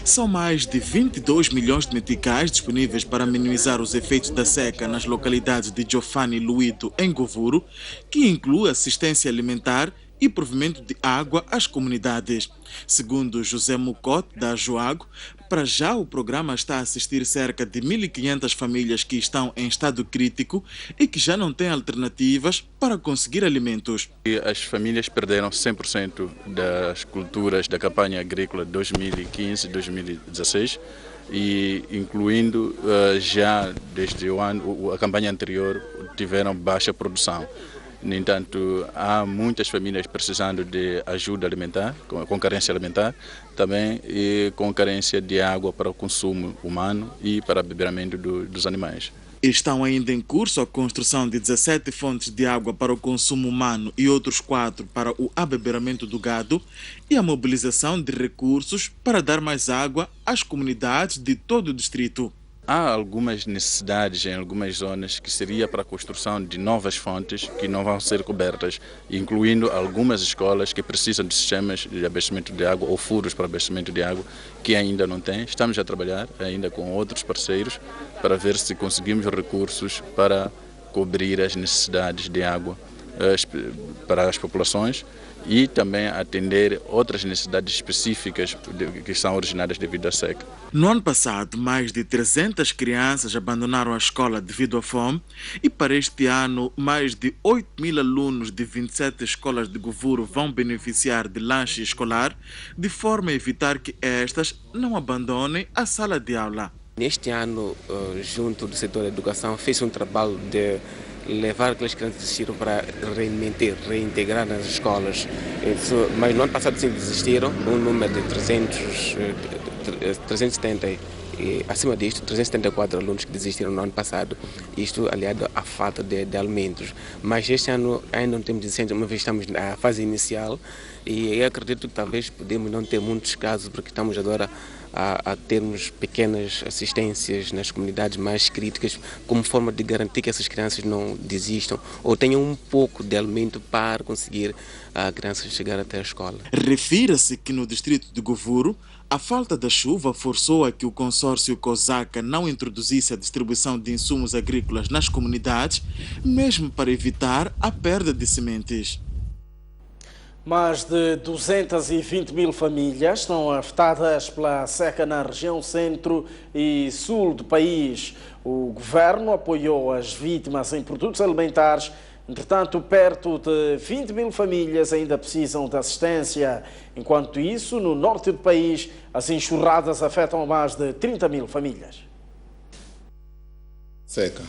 São mais de 22 milhões de meticais disponíveis para minimizar os efeitos da seca nas localidades de Jofane e Luíto, em Govuro, que inclui assistência alimentar e provimento de água às comunidades. Segundo José Mucote, da Joago, para já o programa está a assistir cerca de 1.500 famílias que estão em estado crítico e que já não têm alternativas para conseguir alimentos. As famílias perderam 100% das culturas da campanha agrícola 2015-2016 e incluindo já desde a campanha anterior tiveram baixa produção. No entanto, há muitas famílias precisando de ajuda alimentar, com carência alimentar, também e com carência de água para o consumo humano e para o beberamento dos animais. Estão ainda em curso a construção de 17 fontes de água para o consumo humano e outros 4 para o abeberamento do gado e a mobilização de recursos para dar mais água às comunidades de todo o distrito. Há algumas necessidades em algumas zonas que seria para a construção de novas fontes que não vão ser cobertas, incluindo algumas escolas que precisam de sistemas de abastecimento de água ou furos para abastecimento de água que ainda não têm. Estamos a trabalhar ainda com outros parceiros para ver se conseguimos recursos para cobrir as necessidades de água para as populações e também atender outras necessidades específicas que são originadas devido à seca. No ano passado, mais de 300 crianças abandonaram a escola devido à fome e para este ano, mais de 8.000 alunos de 27 escolas de Govuro vão beneficiar de lanche escolar, de forma a evitar que estas não abandonem a sala de aula. Neste ano, junto do setor da educação, fez um trabalho de levar aquelas crianças que desistiram para reintegrar nas escolas. Mas no ano passado sim desistiram, um número de 370 e acima disto 374 alunos que desistiram no ano passado, isto aliado à falta de alimentos. Mas este ano ainda não temos desistência, uma vez estamos na fase inicial e eu acredito que talvez podemos não ter muitos casos porque estamos agora a termos pequenas assistências nas comunidades mais críticas como forma de garantir que essas crianças não desistam ou tenham um pouco de alimento para conseguir a criança chegar até a escola. Refira-se que no distrito de Govuro, a falta da chuva forçou a que o consórcio COSACA não introduzisse a distribuição de insumos agrícolas nas comunidades, mesmo para evitar a perda de sementes. Mais de 220.000 famílias estão afetadas pela seca na região centro e sul do país. O governo apoiou as vítimas em produtos alimentares Entretanto, perto de 20 mil famílias ainda precisam de assistência. Enquanto isso, no norte do país, as enxurradas afetam mais de 30 mil famílias. Seca.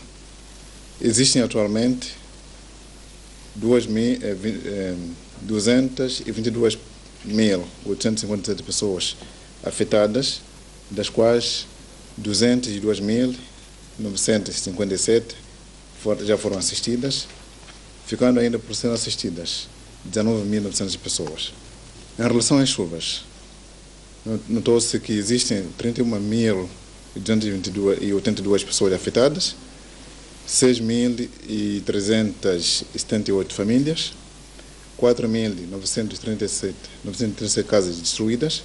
Existem atualmente 222.857 pessoas afetadas, das quais 202.957 já foram assistidas, ficando ainda por serem assistidas 19.900 pessoas. Em relação às chuvas, notou-se que existem 31.282 pessoas afetadas, 6.378 famílias, 4.937 casas destruídas,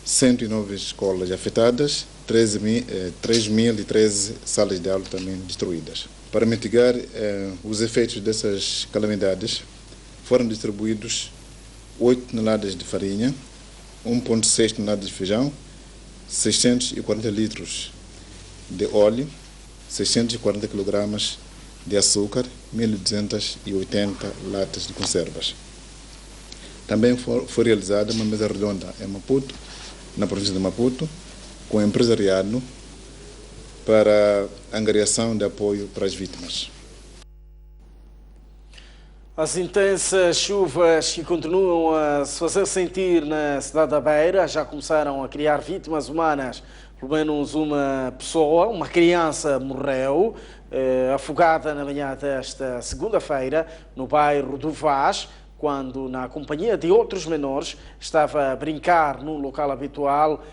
109 escolas afetadas, 3.013 salas de aula também destruídas. Para mitigar os efeitos dessas calamidades, foram distribuídos 8 toneladas de farinha, 1,6 toneladas de feijão, 640 litros de óleo, 640 kg de açúcar, 1.280 latas de conservas. Também foi realizada uma mesa redonda em Maputo, na província de Maputo, com o empresariado para a angariação de apoio para as vítimas. As intensas chuvas que continuam a se fazer sentir na cidade da Beira já começaram a criar vítimas humanas. Pelo menos uma pessoa, uma criança, morreu afogada na manhã desta segunda-feira no bairro do Vaz, quando, na companhia de outros menores, estava a brincar num local habitual,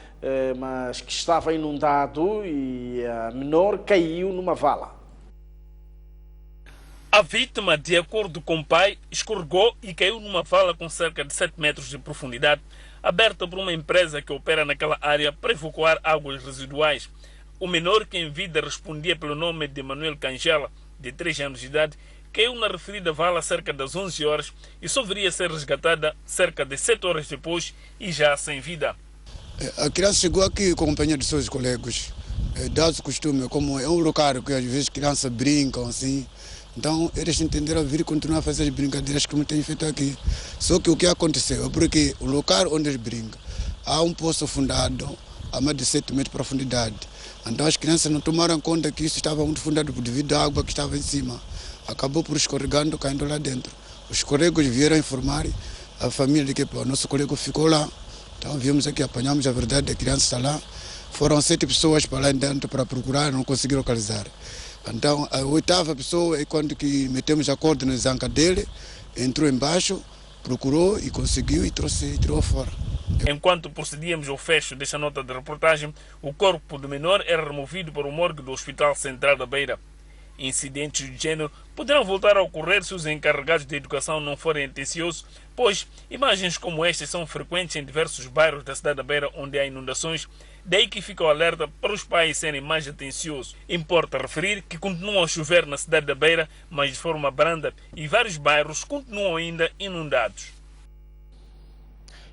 mas que estava inundado, e a menor caiu numa vala. A vítima, de acordo com o pai, escorregou e caiu numa vala com cerca de 7 metros de profundidade, aberta por uma empresa que opera naquela área para evacuar águas residuais. O menor, que em vida respondia pelo nome de Manuel Cangela, de 3 anos de idade, caiu na referida vala cerca das 11 horas e só viria a ser resgatada cerca de 7 horas depois e já sem vida. A criança chegou aqui com a companhia de seus colegas. Dado o costume, como é um lugar que às vezes crianças brincam assim, então eles entenderam vir e continuar a fazer as brincadeiras que têm feito aqui. Só que o que aconteceu é porque o local onde eles brincam há um poço fundado a mais de 7 metros de profundidade. Então as crianças não tomaram conta que isso estava muito fundado devido à água que estava em cima. Acabou por escorregando, caindo lá dentro. Os colegas vieram informar a família de que o nosso colega ficou lá. Então viemos aqui, apanhamos a verdade, a criança está lá. Foram 7 pessoas para lá dentro para procurar, não conseguiram localizar. Então a 8ª pessoa é quando que metemos a corda na zanca dele, entrou embaixo, procurou e conseguiu e tirou fora. Enquanto procedíamos ao fecho desta nota de reportagem, o corpo do menor era removido para o morgue do Hospital Central da Beira. Incidentes de género poderão voltar a ocorrer se os encarregados de educação não forem atenciosos, pois imagens como estas são frequentes em diversos bairros da cidade da Beira onde há inundações, daí que fica o alerta para os pais serem mais atenciosos. Importa referir que continua a chover na cidade da Beira, mas de forma branda, e vários bairros continuam ainda inundados.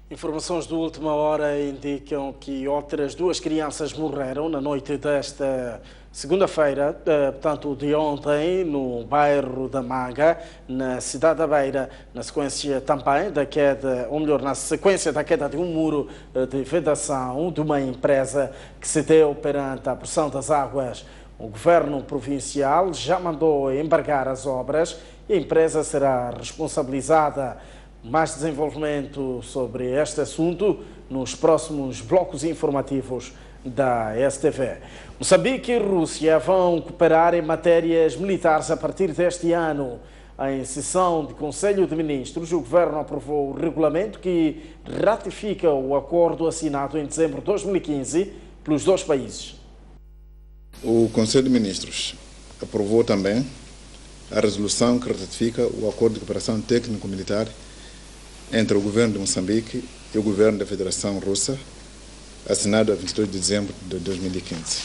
Informações de última hora indicam que outras 2 crianças morreram na noite desta segunda-feira, portanto de ontem, no bairro da Manga, na cidade da Beira, na sequência também da queda, ou melhor, na sequência da queda de um muro de vedação de uma empresa que se deu perante a pressão das águas. O governo provincial já mandou embargar as obras e a empresa será responsabilizada. Mais desenvolvimento sobre este assunto nos próximos blocos informativos da STV. Moçambique e Rússia vão cooperar em matérias militares a partir deste ano. Em sessão de Conselho de Ministros, o Governo aprovou o regulamento que ratifica o acordo assinado em dezembro de 2015 pelos 2 países. O Conselho de Ministros aprovou também a resolução que ratifica o acordo de cooperação técnico-militar entre o Governo de Moçambique e o Governo da Federação Russa, assinado a 22 de dezembro de 2015.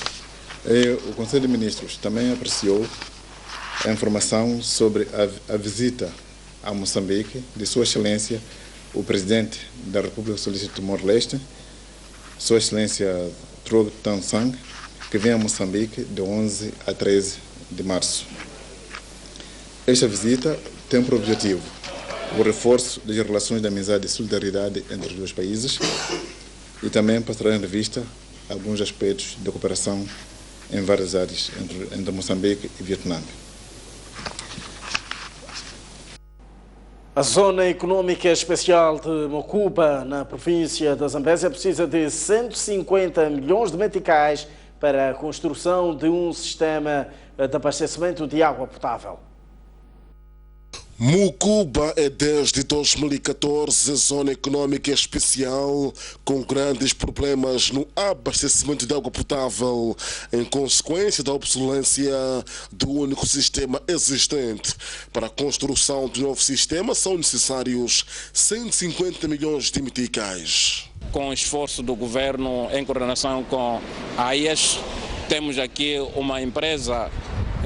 O Conselho de Ministros também apreciou a informação sobre a visita a Moçambique de Sua Excelência, o Presidente da República Socialista de Timor-Leste, Sua Excelência Trog Tan Sang, que vem a Moçambique de 11 a 13 de março. Esta visita tem por objetivo o reforço das relações de amizade e solidariedade entre os dois países e também passará em revista alguns aspectos da cooperação em várias áreas entre Moçambique e Vietnã. A Zona Econômica Especial de Mocuba, na província da Zambésia, precisa de 150 milhões de meticais para a construção de um sistema de abastecimento de água potável. Mocuba é desde 2014 zona econômica especial com grandes problemas no abastecimento de água potável em consequência da obsolência do único sistema existente. Para a construção do novo sistema são necessários 150 milhões de meticais. Com o esforço do governo em coordenação com a AIES, temos aqui uma empresa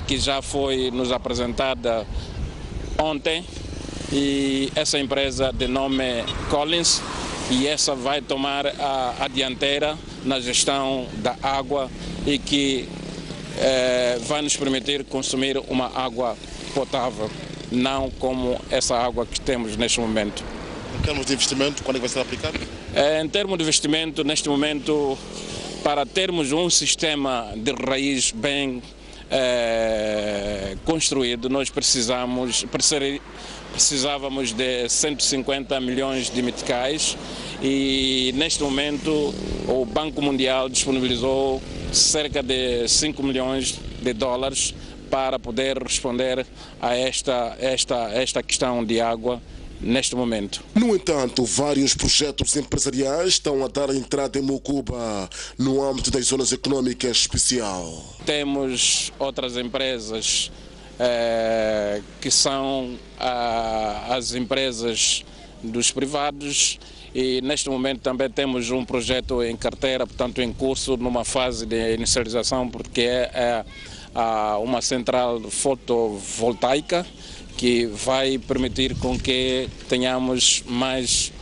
que já foi nos apresentada ontem, e essa empresa de nome Collins, e essa vai tomar a dianteira na gestão da água e que vai nos permitir consumir uma água potável, não como essa água que temos neste momento. Em termos de investimento, quando é que vai ser aplicado? Em termos de investimento, neste momento, para termos um sistema de raiz bem construído, nós precisávamos de 150 milhões de meticais e neste momento o Banco Mundial disponibilizou cerca de 5 milhões de dólares para poder responder a esta questão de água neste momento. No entanto, vários projetos empresariais estão a dar entrada em Mocuba no âmbito das zonas econômicas especial. Temos outras empresas que são as empresas dos privados e neste momento também temos um projeto em carteira, portanto em curso, numa fase de inicialização, porque é uma central fotovoltaica que vai permitir com que tenhamos mais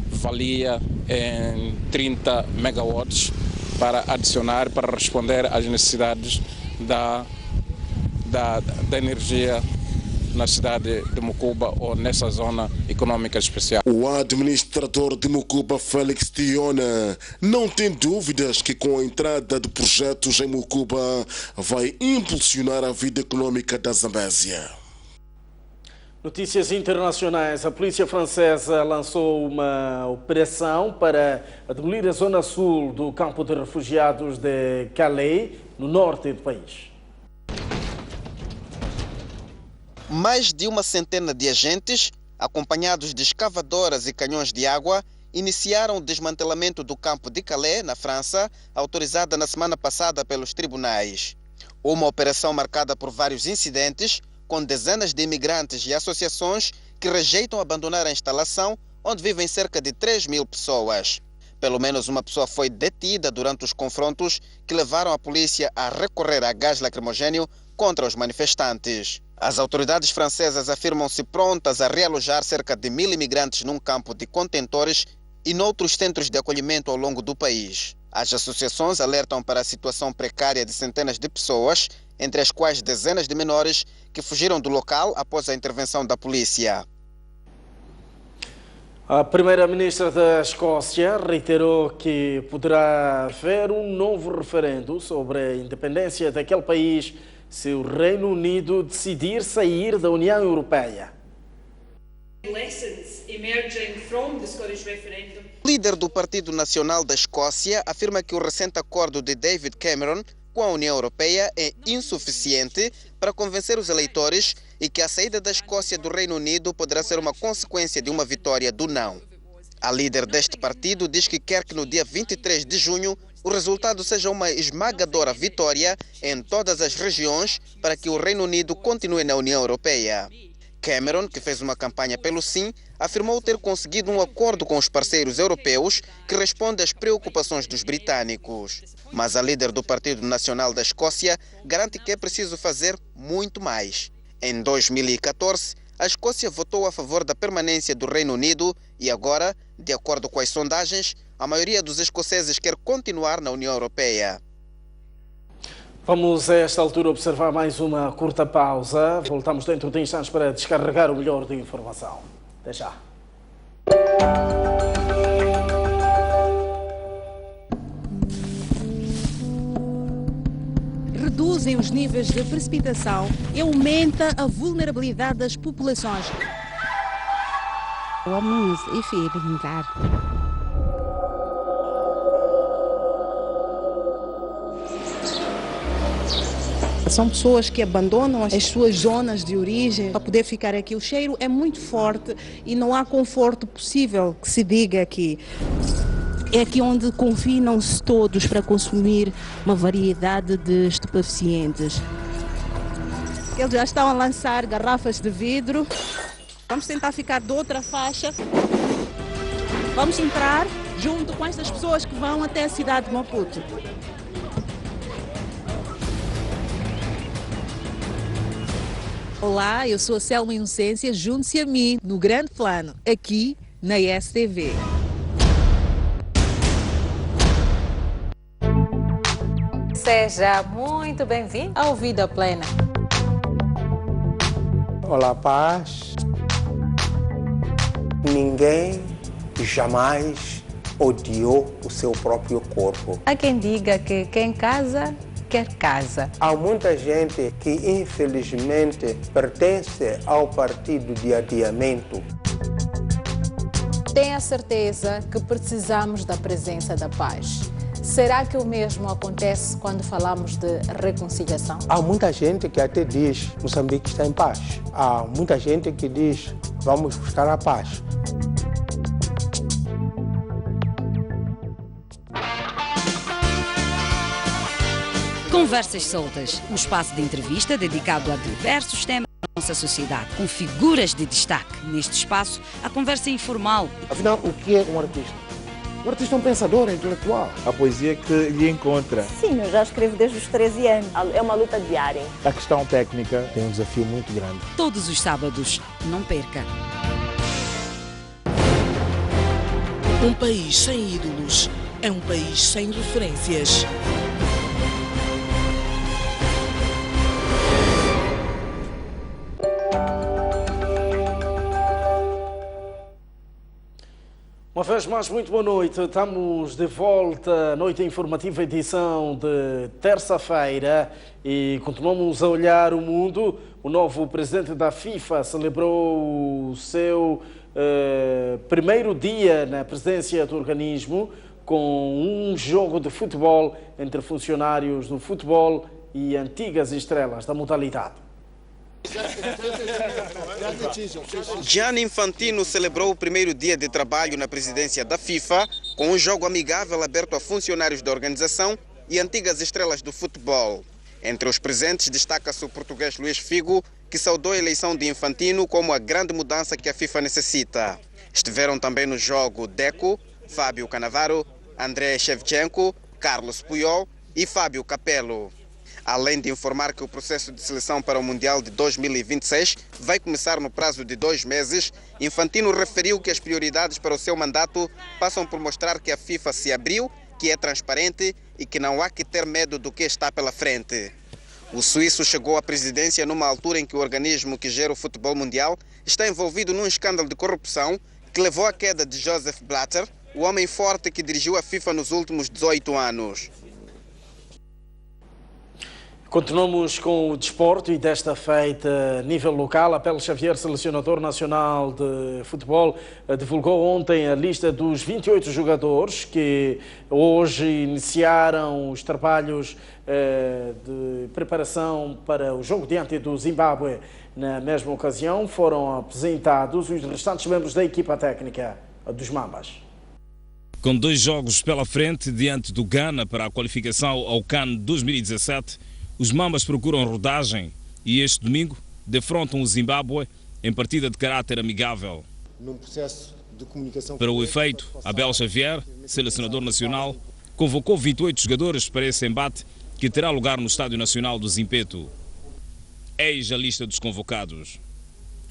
valia em 30 megawatts para adicionar, para responder às necessidades da energia na cidade de Mocuba ou nessa zona econômica especial. O administrador de Mocuba, Félix Tiona, não tem dúvidas que com a entrada de projetos em Mocuba vai impulsionar a vida econômica da Zambésia. Notícias internacionais. A polícia francesa lançou uma operação para demolir a zona sul do campo de refugiados de Calais, no norte do país. Mais de uma centena de agentes, acompanhados de escavadoras e canhões de água, iniciaram o desmantelamento do campo de Calais, na França, autorizada na semana passada pelos tribunais. Uma operação marcada por vários incidentes, com dezenas de imigrantes e associações que rejeitam abandonar a instalação, onde vivem cerca de 3.000 pessoas. Pelo menos uma pessoa foi detida durante os confrontos que levaram a polícia a recorrer a gás lacrimogênio contra os manifestantes. As autoridades francesas afirmam-se prontas a realojar cerca de 1.000 imigrantes num campo de contentores e noutros centros de acolhimento ao longo do país. As associações alertam para a situação precária de centenas de pessoas, entre as quais dezenas de menores que fugiram do local após a intervenção da polícia. A primeira-ministra da Escócia reiterou que poderá haver um novo referendo sobre a independência daquele país se o Reino Unido decidir sair da União Europeia. O líder do Partido Nacional da Escócia afirma que o recente acordo de David Cameron com a União Europeia é insuficiente para convencer os eleitores e que a saída da Escócia do Reino Unido poderá ser uma consequência de uma vitória do não. A líder deste partido diz que quer que no dia 23 de junho o resultado seja uma esmagadora vitória em todas as regiões para que o Reino Unido continue na União Europeia. Cameron, que fez uma campanha pelo sim, afirmou ter conseguido um acordo com os parceiros europeus que responde às preocupações dos britânicos. Mas a líder do Partido Nacional da Escócia garante que é preciso fazer muito mais. Em 2014, a Escócia votou a favor da permanência do Reino Unido e agora, de acordo com as sondagens, a maioria dos escoceses quer continuar na União Europeia. Vamos a esta altura observar mais uma curta pausa. Voltamos dentro de instantes para descarregar o melhor de informação. Até já. Reduzem os níveis de precipitação e aumenta a vulnerabilidade das populações. Vamos enfrentar. São pessoas que abandonam as suas zonas de origem para poder ficar aqui. O cheiro é muito forte e não há conforto possível que se diga aqui. É aqui onde confinam-se todos para consumir uma variedade de estupefacientes. Eles já estão a lançar garrafas de vidro. Vamos tentar ficar de outra faixa. Vamos entrar junto com estas pessoas que vão até a cidade de Maputo. Olá, eu sou a Selma Inocência, junte-se a mim no Grande Plano, aqui na STV. Seja muito bem-vindo ao Vida Plena. Olá, paz. Ninguém jamais odiou o seu próprio corpo. Há quem diga que quem casa quer casa. Há muita gente que, infelizmente, pertence ao partido de adiamento. Tenha certeza que precisamos da presença da paz. Será que o mesmo acontece quando falamos de reconciliação? Há muita gente que até diz que Moçambique está em paz. Há muita gente que diz vamos buscar a paz. Conversas Soltas, um espaço de entrevista dedicado a diversos temas da nossa sociedade, com figuras de destaque. Neste espaço, a conversa é informal. Afinal, o que é um artista? O artista é um pensador, é intelectual. A poesia que lhe encontra. Sim, eu já escrevo desde os 13 anos. É uma luta diária. A questão técnica tem um desafio muito grande. Todos os sábados, não perca. Um país sem ídolos é um país sem referências. Uma vez mais, muito boa noite. Estamos de volta à noite informativa, edição de terça-feira, e continuamos a olhar o mundo. O novo presidente da FIFA celebrou o seu primeiro dia na presidência do organismo com um jogo de futebol entre funcionários do futebol e antigas estrelas da modalidade. Gianni Infantino celebrou o primeiro dia de trabalho na presidência da FIFA com um jogo amigável aberto a funcionários da organização e antigas estrelas do futebol. Entre os presentes destaca-se o português Luís Figo, que saudou a eleição de Infantino como a grande mudança que a FIFA necessita. Estiveram também no jogo Deco, Fábio Cannavaro, André Shevchenko, Carlos Puyol e Fábio Capello. Além de informar que o processo de seleção para o Mundial de 2026 vai começar no prazo de 2 meses, Infantino referiu que as prioridades para o seu mandato passam por mostrar que a FIFA se abriu, que é transparente e que não há que ter medo do que está pela frente. O suíço chegou à presidência numa altura em que o organismo que gera o futebol mundial está envolvido num escândalo de corrupção que levou à queda de Joseph Blatter, o homem forte que dirigiu a FIFA nos últimos 18 anos. Continuamos com o desporto e desta feita, nível local, Apelo Xavier, selecionador nacional de futebol, divulgou ontem a lista dos 28 jogadores que hoje iniciaram os trabalhos de preparação para o jogo diante do Zimbábue. Na mesma ocasião, foram apresentados os restantes membros da equipa técnica dos Mambas. Com 2 jogos pela frente diante do Ghana para a qualificação ao CAN 2017, os Mambas procuram rodagem e este domingo defrontam o Zimbábue em partida de caráter amigável. Num processo de comunicação... Para o efeito, Abel Xavier, selecionador nacional, convocou 28 jogadores para esse embate que terá lugar no Estádio Nacional do Zimpeto. Eis a lista dos convocados: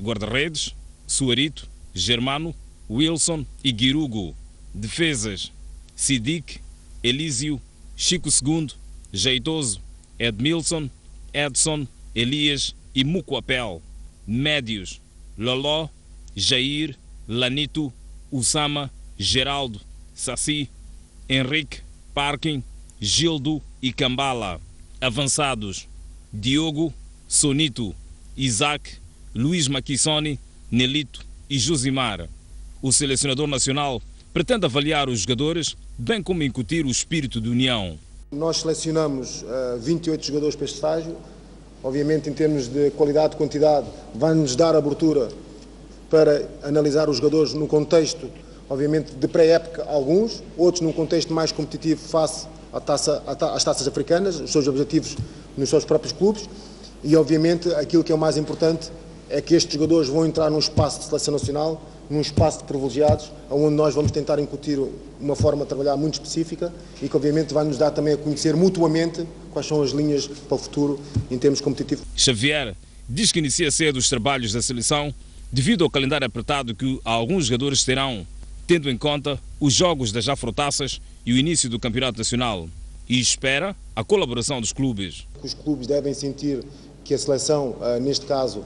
guarda-redes, Suarito, Germano, Wilson e Guirugo. Defesas: Sidique, Elísio, Chico II, Jeitoso, Edmilson, Edson, Elias e Mucoapel. Médios: Loló, Jair, Lanito, Usama, Geraldo, Saci, Henrique, Parkin, Gildo e Cambala. Avançados: Diogo, Sonito, Isaac, Luís Maquissoni, Nelito e Josimar. O selecionador nacional pretende avaliar os jogadores, bem como incutir o espírito de união. Nós selecionamos 28 jogadores para este estágio. Obviamente, em termos de qualidade e quantidade, vai-nos dar abertura para analisar os jogadores no contexto, obviamente, de pré-época, alguns, outros num contexto mais competitivo face às taças africanas, os seus objetivos nos seus próprios clubes. E, obviamente, aquilo que é o mais importante é que estes jogadores vão entrar num espaço de seleção nacional, num espaço de privilegiados, onde nós vamos tentar incutir uma forma de trabalhar muito específica e que, obviamente, vai nos dar também a conhecer mutuamente quais são as linhas para o futuro em termos competitivos. Xavier diz que inicia cedo os trabalhos da seleção devido ao calendário apertado que alguns jogadores terão, tendo em conta os jogos das Afrotaças e o início do Campeonato Nacional, e espera a colaboração dos clubes. Os clubes devem sentir que a seleção, neste caso,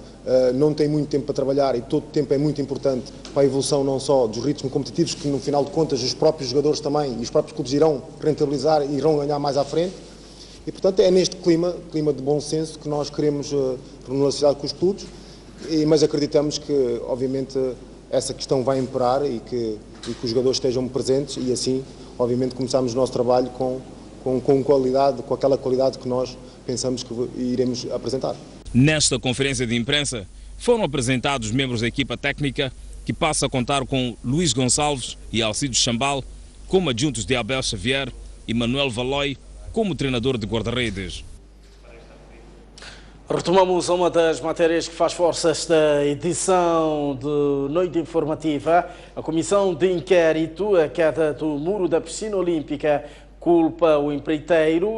não tem muito tempo para trabalhar e todo o tempo é muito importante para a evolução não só dos ritmos competitivos, que no final de contas os próprios jogadores também e os próprios clubes irão rentabilizar e irão ganhar mais à frente. E, portanto, é neste clima de bom senso que nós queremos renegociar com os clubes, mas acreditamos que, obviamente, essa questão vai imperar e que os jogadores estejam presentes e assim, obviamente, começamos o nosso trabalho com qualidade, com aquela qualidade que nós pensamos que iremos apresentar. Nesta conferência de imprensa foram apresentados membros da equipa técnica, que passa a contar com Luís Gonçalves e Alcides Chambal como adjuntos de Abel Xavier e Manuel Valoy como treinador de guarda-redes. Retomamos uma das matérias que faz força esta edição de Noite Informativa. A Comissão de Inquérito, a queda do muro da piscina olímpica, culpa o empreiteiro